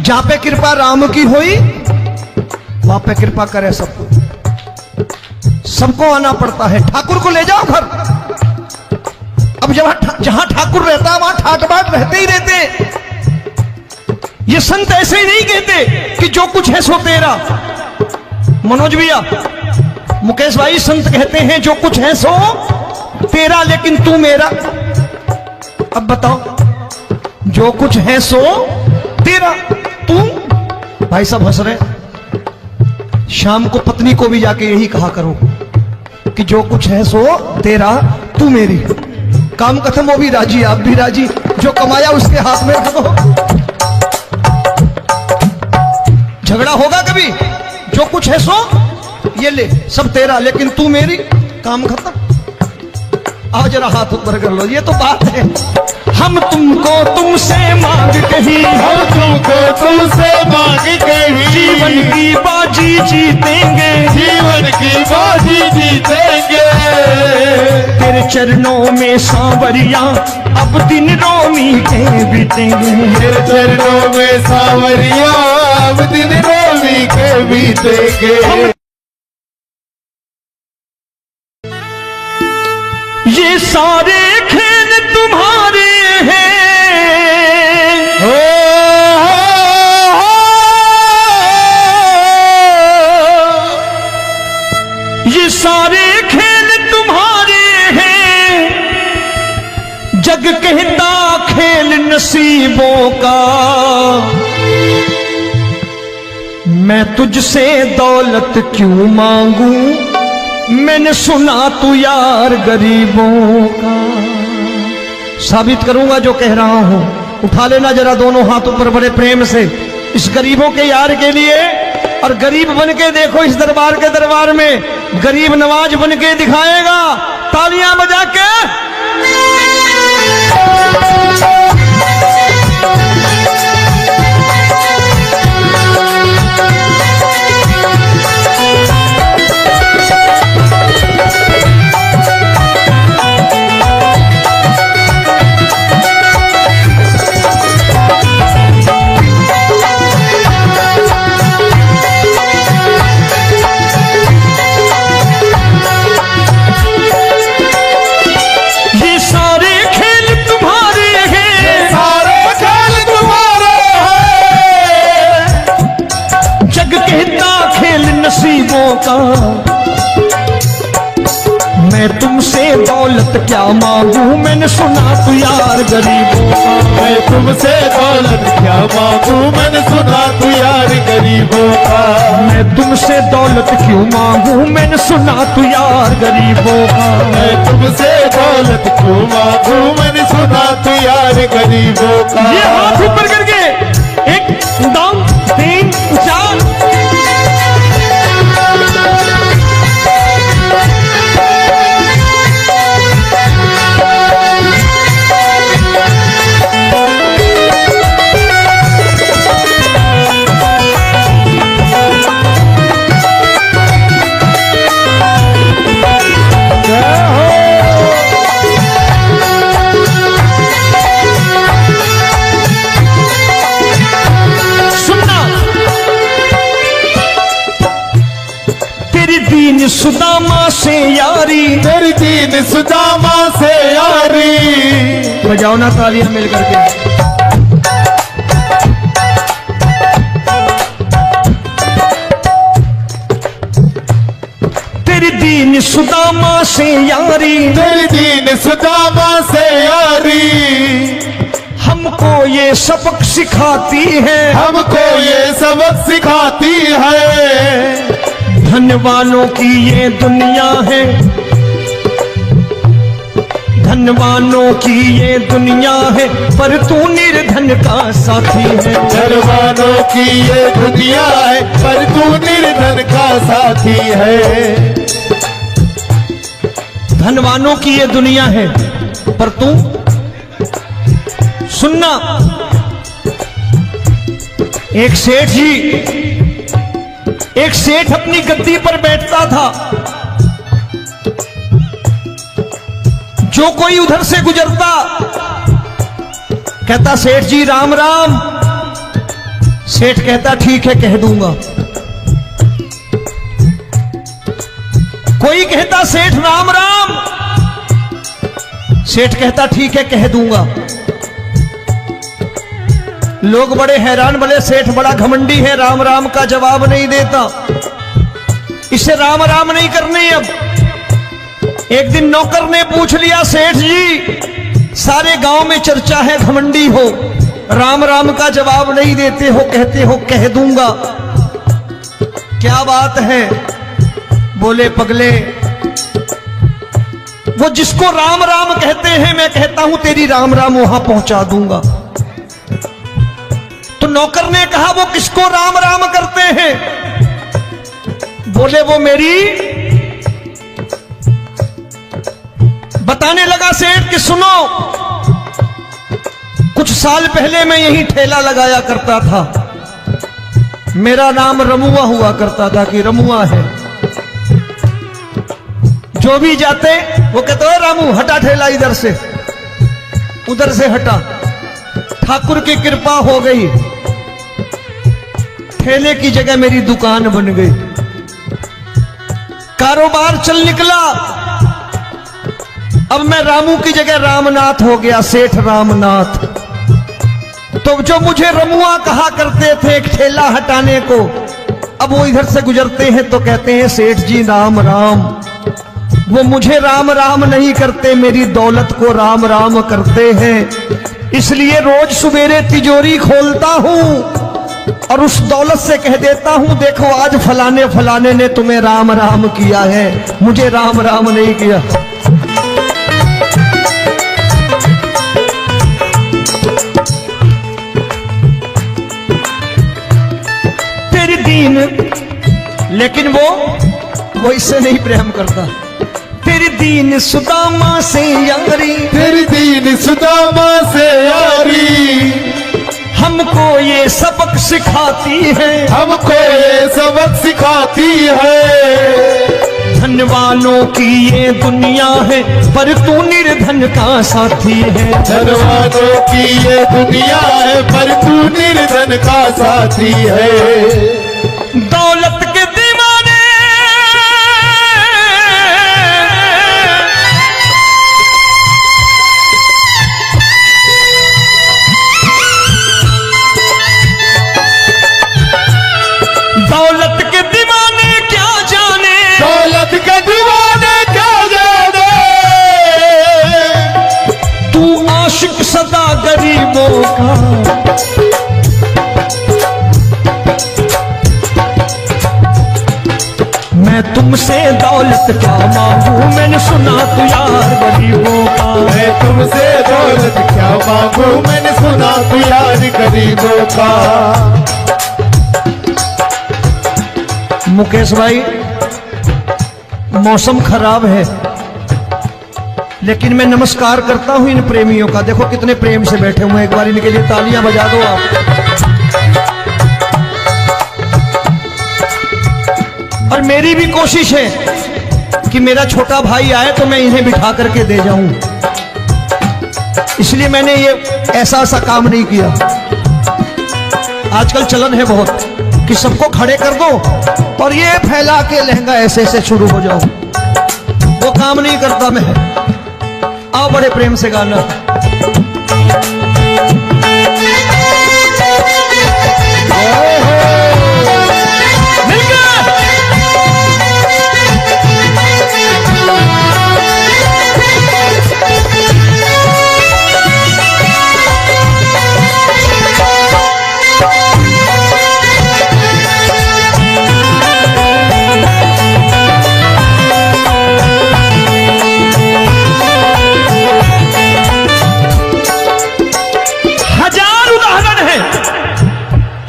जहां पे कृपा राम की हुई वहां पे कृपा करे सबको। सबको आना पड़ता है, ठाकुर को ले जाओ घर। अब जहां ठाकुर रहता है वहां ठाट बाट रहते ही रहते। ये संत ऐसे ही नहीं कहते कि जो कुछ है सो तेरा। मनोज भैया, मुकेश भाई, संत कहते हैं जो कुछ है सो तेरा लेकिन तू मेरा। अब बताओ, जो कुछ है सो तेरा, तू। भाई साहब हंस रहे। शाम को पत्नी को भी जाके यही कहा करो कि जो कुछ है सो तेरा, तू मेरी। काम खत्म, वो भी राजी, आप भी राजी, जो कमाया उसके हाथ में रख दो। झगड़ा होगा कभी, जो कुछ है सो ये ले, सब तेरा लेकिन तू मेरी, काम खत्म। आओ जरा हाथ ऊपर कर लो, ये तो बात है। हम तुमको तुमसे मांग कही, हम तुमको तुमसे मांग कही। जीवन की बाजी जीतेंगे, जीवन की बाजी जीतेंगे। तेरे चरणों में सांवरिया अब दिन रोमी के बीतेंगे। तेरे चरणों में सांवरिया अब दिन रोमी के बीतेंगे। ये सारे खेल तुम्हारे हैं, ये सारे खेल तुम्हारे हैं। जग कहता खेल नसीबों का, मैं तुझसे दौलत क्यों मांगू, मैंने सुना तू यार गरीबों का। साबित करूंगा जो कह रहा हूं। उठा लेना जरा दोनों हाथ ऊपर बड़े प्रेम से इस गरीबों के यार के लिए। और गरीब बन के देखो इस दरबार के दरबार में, गरीब नवाज बन के दिखाएगा, तालियां बजा के। तुमसे दौलत क्या मांगू, मैंने सुना तू यार गरीबों का। मैं तुमसे दौलत क्या मांगू, मैंने सुना तू यार गरीबों का। मैं तुमसे दौलत क्यों मांगू, मैंने सुना तू यार गरीबों का। मैं तुमसे दौलत क्यों मांगू, मैंने सुना तू यार गरीबों का। ये हाथ ऊपर करके 1 2 3 4। दीन सुदामा से यारी, तेरी दीन सुदामा से यारी। बजाओ ना तालियां मिल करके। तेरी दीन सुदामा से यारी, तेरी दीन सुदामा से यारी। हमको ये सबक सिखाती है, हमको ये सबक सिखाती है। धन वालों की ये दुनिया है, धन वालों की ये दुनिया है, पर तू निर्धन का साथी है। धन वालों की ये दुनिया है, पर तू निर्धन का साथी है। धन वालों की ये दुनिया है, पर तू सुनना। एक सेठ अपनी गद्दी पर बैठता था। जो कोई उधर से गुजरता कहता सेठ जी राम राम। सेठ कहता ठीक है कह दूंगा। कोई कहता सेठ राम राम। सेठ कहता ठीक है कह दूंगा। लोग बड़े हैरान, बोले सेठ बड़ा घमंडी है, राम राम का जवाब नहीं देता, इसे राम राम नहीं करने। अब एक दिन नौकर ने पूछ लिया सेठ जी सारे गांव में चर्चा है घमंडी हो, राम राम का जवाब नहीं देते हो, कहते हो कह दूंगा, क्या बात है? बोले पगले वो जिसको राम राम कहते हैं मैं कहता हूं तेरी राम राम वहां पहुंचा दूंगा। तो नौकर ने कहा वो किसको राम राम करते हैं? बोले वो मेरी। बताने लगा सेठ कि सुनो, कुछ साल पहले मैं यही ठेला लगाया करता था, मेरा नाम रमुआ हुआ करता था कि रमुआ है। जो भी जाते वो कहते हो रामू हटा ठेला इधर से, उधर से हटा। ठाकुर की कृपा हो गई, ठेले की जगह मेरी दुकान बन गई, कारोबार चल निकला। अब मैं रामू की जगह रामनाथ हो गया, सेठ रामनाथ। तो जो मुझे रमुआ कहा करते थे एक ठेला हटाने को, अब वो इधर से गुजरते हैं तो कहते हैं सेठ जी राम राम। वो मुझे राम राम नहीं करते, मेरी दौलत को राम राम करते हैं। इसलिए रोज सवेरे तिजोरी खोलता हूं और उस दौलत से कह देता हूं देखो आज फलाने फलाने ने तुम्हें राम राम किया है, मुझे राम राम नहीं किया। तेरी दीन, लेकिन वो इससे नहीं प्रेम करता। तेरी दीन सुदामा से यारी, तेरी दीन सुदामा से यारी। हमको ये सबक सिखाती है, हमको ये सबक सिखाती है। धन वालों की ये दुनिया है, पर तू निर्धन का साथी है। धन वालों की ये दुनिया है, पर तू निर्धन का साथी है। दौलत के दीवाने दौलत के दीवाने क्या जाने, दौलत के दीवाने क्या जाने। सदा गरीबों का। मैं तुमसे दौलत क्या मांगू, मैंने सुना तू यार गरीबों का। मैं तुमसे दौलत क्या मांगू, मैंने सुना तू यार गरीबों का। मुकेश भाई, मौसम खराब है, लेकिन मैं नमस्कार करता हूं इन प्रेमियों का। देखो कितने प्रेम से बैठे हुए हैं, एक बार इनके लिए तालियां बजा दो आप। और मेरी भी कोशिश है कि मेरा छोटा भाई आए तो मैं इन्हें बिठा करके दे जाऊं, इसलिए मैंने ये ऐसा काम नहीं किया। आजकल चलन है बहुत कि सबको खड़े कर दो और ये फैला के लहंगा ऐसे ऐसे शुरू हो जाओ, वो काम नहीं करता मैं। आओ बड़े प्रेम से गाना।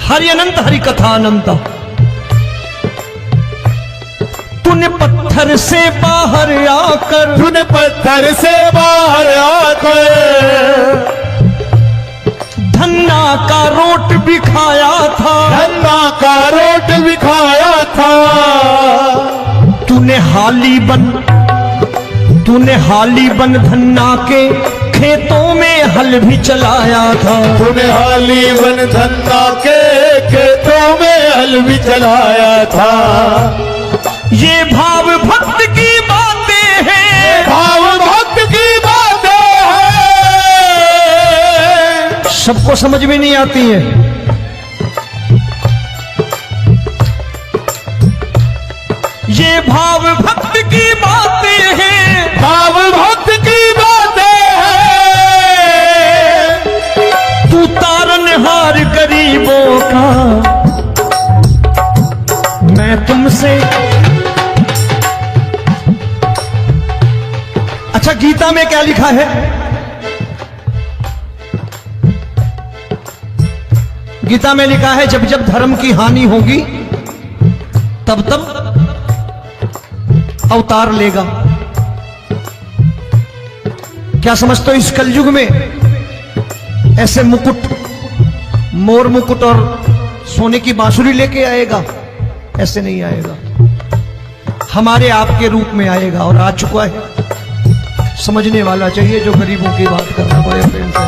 हरि अनंत हरि कथा अनंत। तूने पत्थर से बाहर आकर, तूने पत्थर से बाहर आकर धन्ना का रोट भी खाया था, धन्ना का रोट भी खाया था। तूने हाली बन धन्ना के खेतों में हल भी चलाया था। तूने हाली बन धन्ना के खेतों में हल भी चलाया था। ये भाव भक्त की बातें हैं, भाव भक्त की बातें हैं, सबको समझ में नहीं आती है। ये भाव भक्त की बातें हैं, भाव भक्त की बातें हैं। तू तारनहार गरीबों का। मैं तुमसे, अच्छा गीता में क्या लिखा है? गीता में लिखा है जब जब धर्म की हानि होगी तब तब अवतार लेगा। क्या समझते हो इस कलयुग में ऐसे मुकुट, मोर मुकुट और सोने की बांसुरी लेके आएगा? ऐसे नहीं आएगा, हमारे आपके रूप में आएगा और आ चुका है। समझने वाला चाहिए जो गरीबों की बात करना बड़े प्रेम से।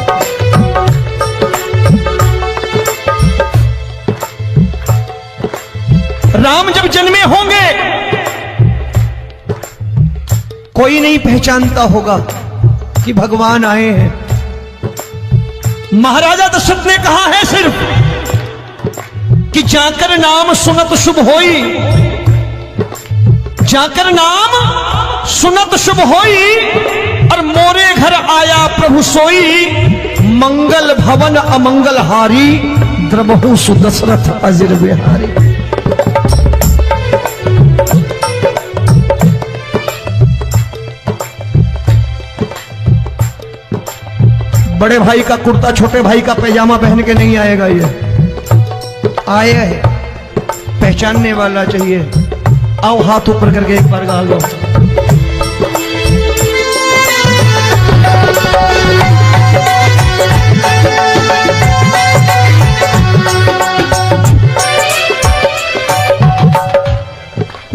राम जब जन्मे होंगे कोई नहीं पहचानता होगा कि भगवान आए हैं। महाराजा दशरथ ने कहा है सिर्फ कि जाकर नाम सुनत शुभ होई, जाकर नाम सुनत शुभ होई और मोरे घर आया प्रभु सोई। मंगल भवन अमंगल हारी, द्रबहु सुदशरथ अजिर बिहारी। बड़े भाई का कुर्ता छोटे भाई का पैजामा पहन के नहीं आएगा, ये आए है पहचानने वाला चाहिए। आओ हाथ ऊपर करके एक बार गा लो।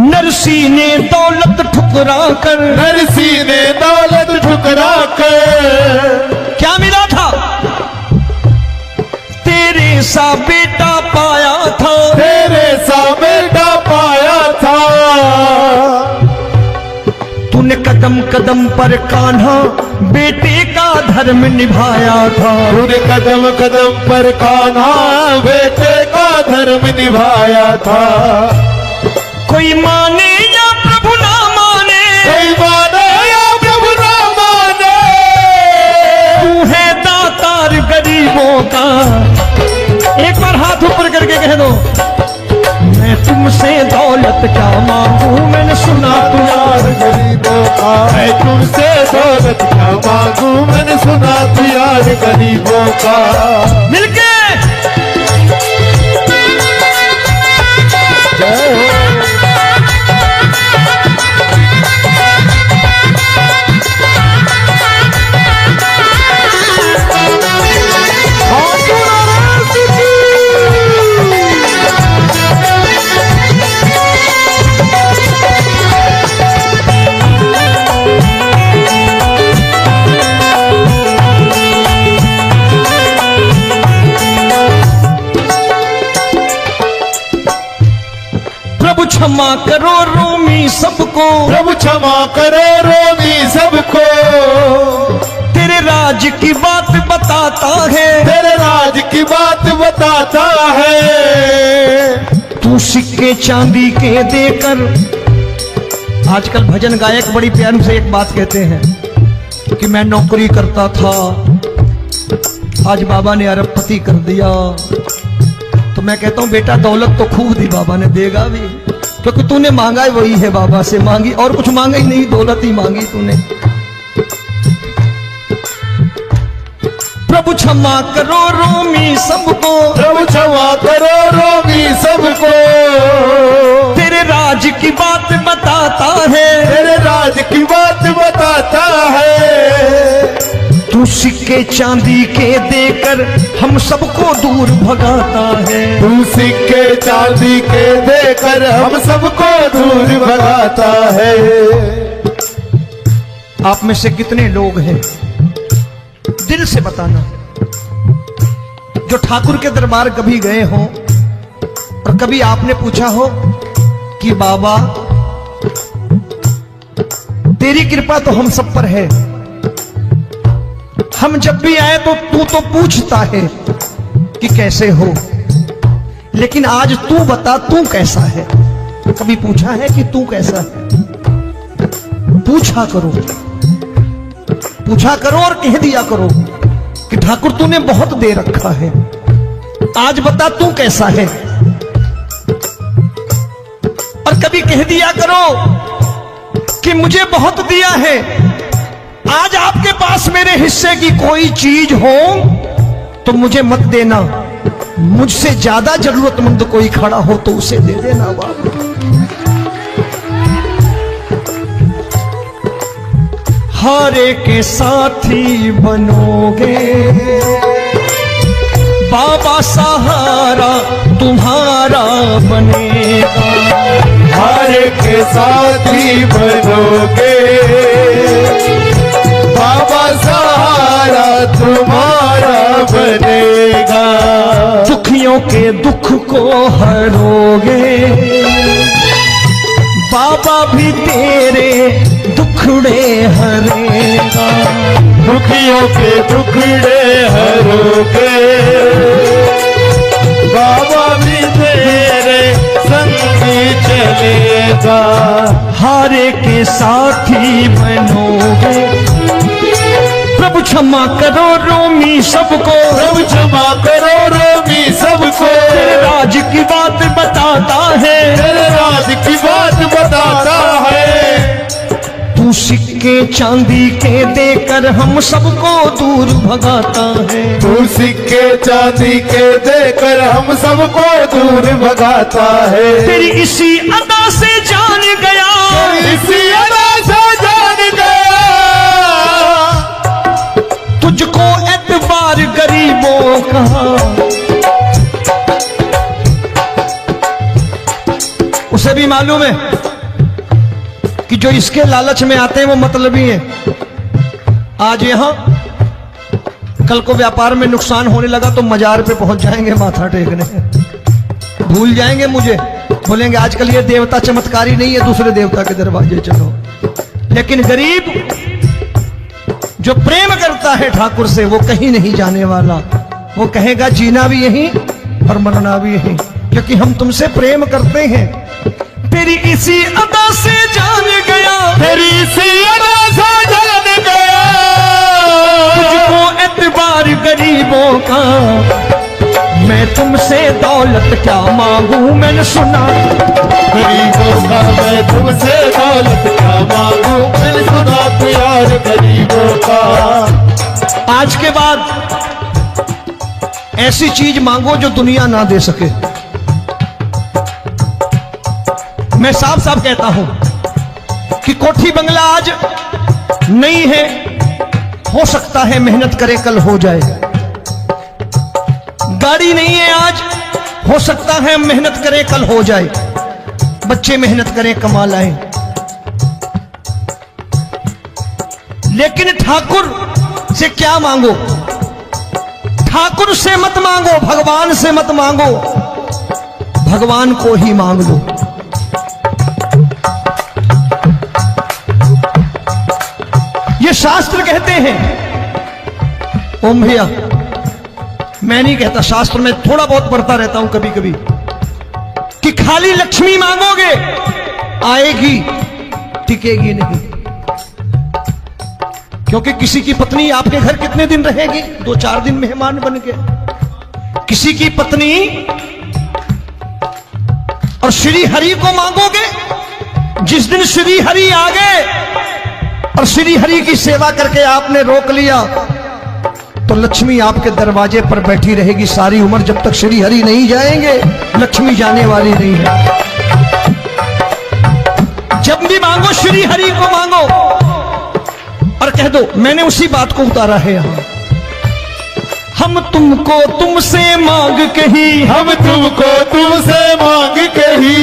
नरसी ने दौलत ठुकरा कर, नरसी ने दौलत ठुकरा कर क्या मिला था? तेरे सा बेटा पाया था, तेरे सा बेटा पाया था। तूने कदम कदम पर कान्हा बेटे का धर्म निभाया था। तूने कदम कदम पर कान्हा बेटे का धर्म निभाया था। कोई माने या प्रभु ना माने, कोई माने या प्रभु ना माने, तू है दाता दौलत क्या मांगू मैंने सुना तू यार गरीबों का मैं तुमसे दौलत क्या मांगू मैंने सुना तू यार गरीबों का मिलके जय हो प्रभु क्षमा करो रोमी सबको प्रभु क्षमा करो रोमी सबको तेरे राज की बात बताता है तेरे राज की बात बताता है तू सिक्के चांदी के देकर आजकल भजन गायक बड़ी प्यार से एक बात कहते हैं कि मैं नौकरी करता था आज बाबा ने अरबपति कर दिया तो मैं कहता हूं बेटा दौलत तो खूब दी बाबा ने देगा भी क्योंकि तूने मांगा ही वही है बाबा से मांगी और कुछ मांगा ही नहीं दौलत ही मांगी तूने प्रभु क्षमा करो रोमी सबको प्रभु क्षमा करो रोमी सबको तेरे राज की बात बताता है तेरे राज की बात बताता है तू सिक्के चांदी के देकर हम सबको दूर भगाता है तू सिक्के चांदी के देकर हम सबको दूर भगाता है आप में से कितने लोग हैं दिल से बताना जो ठाकुर के दरबार कभी गए हो और कभी आपने पूछा हो कि बाबा तेरी कृपा तो हम सब पर है हम जब भी आए तो तू तो पूछता है कि कैसे हो लेकिन आज तू बता तू कैसा है कभी पूछा है कि तू कैसा है पूछा करो और कह दिया करो कि ठाकुर तूने बहुत दे रखा है आज बता तू कैसा है और कभी कह दिया करो कि मुझे बहुत दिया है आज आपके पास मेरे हिस्से की कोई चीज हो तो मुझे मत देना मुझसे ज्यादा जरूरतमंद कोई खड़ा हो तो उसे दे देना बाबा हारे के साथी बनोगे बाबा सहारा तुम्हारा बनेगा हारे के साथी बनोगे बाबा सहारा तुम्हारा बनेगा दुखियों के दुख को हरोगे बाबा भी तेरे दुखड़े हरेगा दुखियों के दुखड़े हरोगे बाबा भी तेरे संगी चलेगा हारे के साथी बनोगे प्रभु क्षमा करो रोमी सबको प्रभु क्षमा करो रोमी सबको तेरे राज की बात बताता है तेरे राज की बात बताता है तू सिक्के चांदी के देकर हम सबको दूर भगाता है तू सिक्के चांदी के देकर हम सबको दूर भगाता है तेरी इसी अदा से जान गया इसी अदा से जान गया तुझको एतबार गरीबों का उसे भी मालूम है कि जो इसके लालच में आते हैं वो मतलबी है आज यहां कल को व्यापार में नुकसान होने लगा तो मजार पे पहुंच जाएंगे माथा टेकने भूल जाएंगे मुझे बोलेंगे आजकल ये देवता चमत्कारी नहीं है दूसरे देवता के दरवाजे चलो लेकिन गरीब जो प्रेम करता है ठाकुर से वो कहीं नहीं जाने वाला वो कहेगा जीना भी यहीं और मरना भी यहीं क्योंकि हम तुमसे प्रेम करते हैं तेरी इसी अदा से जान गया तेरी इसी अदा से जान गया तुझको एतबार गरीबों का मैं तुमसे दौलत दौलत क्या मांगू मैंने सुना। गरीबों का मैं तुमसे दौलत क्या मांगू, मैंने सुना तू यार गरीबों का। आज के बाद ऐसी चीज मांगो जो दुनिया ना दे सके। मैं साफ साफ कहता हूं कि कोठी बंगला आज नहीं है, हो सकता है मेहनत करे कल हो जाए। गाड़ी नहीं है आज, हो सकता है मेहनत करे कल हो जाए। बच्चे मेहनत करें कमा लाएं, लेकिन ठाकुर से क्या मांगो? ठाकुर से मत मांगो, भगवान से मत मांगो, भगवान को ही मांग लो। ये शास्त्र कहते हैं, ओम भैया मैं नहीं कहता, शास्त्र में थोड़ा बहुत पढ़ता रहता हूं कभी कभी, कि खाली लक्ष्मी मांगोगे आएगी, टिकेगी नहीं। क्योंकि किसी की पत्नी आपके घर कितने दिन रहेगी? 2-4 दिन मेहमान बन के। किसी की पत्नी, और श्री हरि को मांगोगे, जिस दिन श्री हरि आ गए और श्री हरि की सेवा करके आपने रोक लिया, तो लक्ष्मी आपके दरवाजे पर बैठी रहेगी सारी उम्र। जब तक श्री हरि नहीं जाएंगे लक्ष्मी जाने वाली नहीं है। जब भी मांगो श्री हरि को मांगो और कह दो मैंने उसी बात को उतारा है यहां। हम तुमको तुमसे मांग कही, हम तुमको तुमसे मांग कही।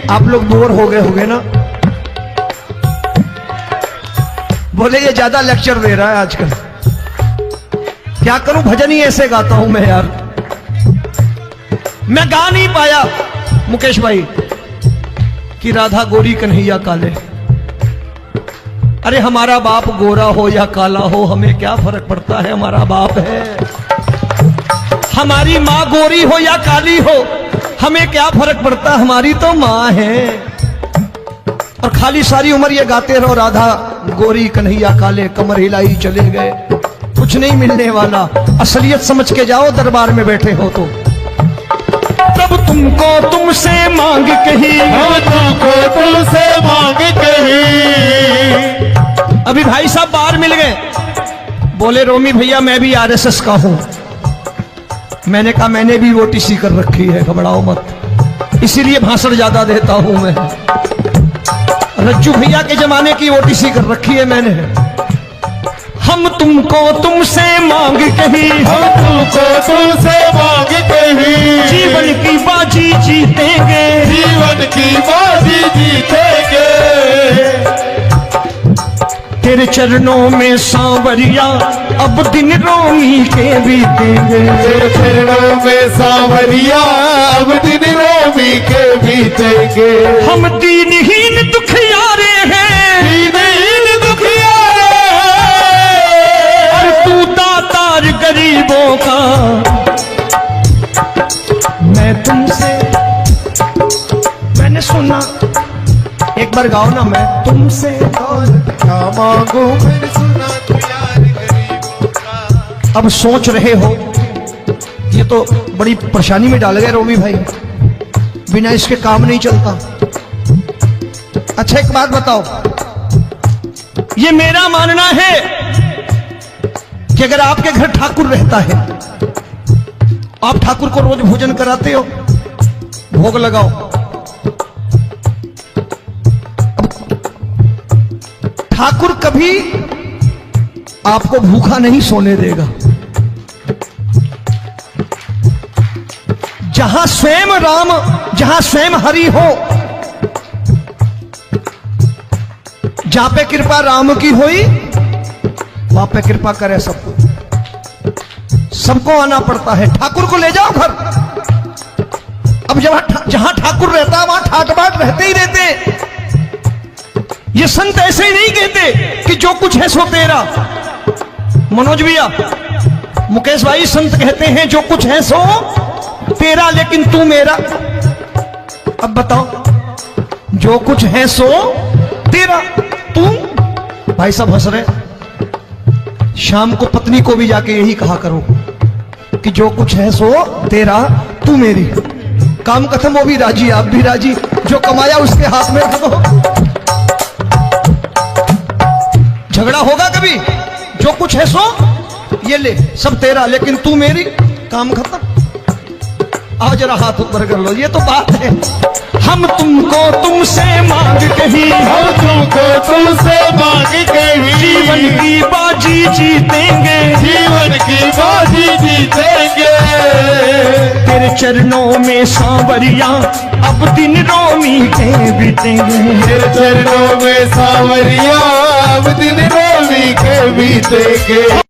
आप लोग बोर हो गए होंगे ना? बोले ये ज्यादा लेक्चर दे रहा है आजकल। क्या करूं, भजन ही ऐसे गाता हूं मैं यार। मैं गा नहीं पाया मुकेश भाई कि राधा गोरी कन्हैया काले। अरे हमारा बाप गोरा हो या काला हो हमें क्या फर्क पड़ता है, हमारा बाप है। हमारी माँ गोरी हो या काली हो हमें क्या फर्क पड़ता, हमारी तो माँ है। और खाली सारी उम्र ये गाते रहो राधा गोरी कन्हैया काले, कमर हिलाई चले गए, कुछ नहीं मिलने वाला। असलियत समझ के जाओ दरबार में बैठे हो तो। तब तुमको तुमसे मांग कही, हम तुमको तुमसे मांग कही। अभी भाई साहब बाहर मिल गए, बोले रोमी भैया मैं भी आरएसएस का हूं। मैंने कहा मैंने भी ओटीसी कर रखी है, घबराओ मत, इसीलिए भाषण ज्यादा देता हूं मैं। रज्जू भैया के जमाने की ओटीसी कर रखी है मैंने। हम तुमको तुमसे मांग कही, हम तुमको तुमसे मांग कही। जीवन की बाजी जीतेंगे, जीवन की बाजी जीतेंगे। तेरे चरणों में सांवरिया अब दिन रोमी के बीतेंगे। तेरे चरणों में सांवरिया अब दिन रोमी के बीतेंगे। हम दीनहीन दुखियारे हैं, दीनहीन दुखियारे, और तू दातार गरीबों का। मैं तुमसे, मैंने सुना, एक बार गाओ ना, मैं तुमसे दौलत क्या मांगू, मैंने सुना तू यार गरीबों का। अब सोच रहे हो ये तो बड़ी परेशानी में डाल गए रोमी भाई, बिना इसके काम नहीं चलता। अच्छा एक बात बताओ, ये मेरा मानना है कि अगर आपके घर ठाकुर रहता है, आप ठाकुर को रोज भोजन कराते हो, भोग लगाओ, ठाकुर कभी आपको भूखा नहीं सोने देगा। जहां स्वयं राम, जहां स्वयं हरि हो, जहां पे कृपा राम की हुई वहां पे कृपा करे सबको। सबको आना पड़ता है, ठाकुर को ले जाओ घर। अब जहां ठाकुर रहता है वहां ठाट बाट रहते ही रहते। ये संत ऐसे ही नहीं कहते कि जो कुछ है सो तेरा। मनोज भैया, मुकेश भाई, संत कहते हैं जो कुछ है सो तेरा, लेकिन तू मेरा। अब बताओ, जो कुछ है सो तेरा, तू। भाई साहब हंस रहे। शाम को पत्नी को भी जाके यही कहा करो कि जो कुछ है सो तेरा, तू मेरी। काम खत्म, वो भी राजी, आप भी राजी, जो कमाया उसके हाथ में रख दो। झगड़ा होगा कभी, जो कुछ है सो ये ले, सब तेरा, लेकिन तू मेरी, काम खत्म। आओ जरा हाथ ऊपर कर लो, ये तो बात है। हम तुमको तुमसे मांग कहीं, हम तुमको तुमसे मांग कहीं, जीवन की बाजी जीतेंगे, जीवन की बाजी जीतेंगे। तेरे चरणों में सांवरिया अब दिन रोमी के बीतेंगे। तेरे चरणों में सांवरिया अब दिन रोमी के बीतेंगे।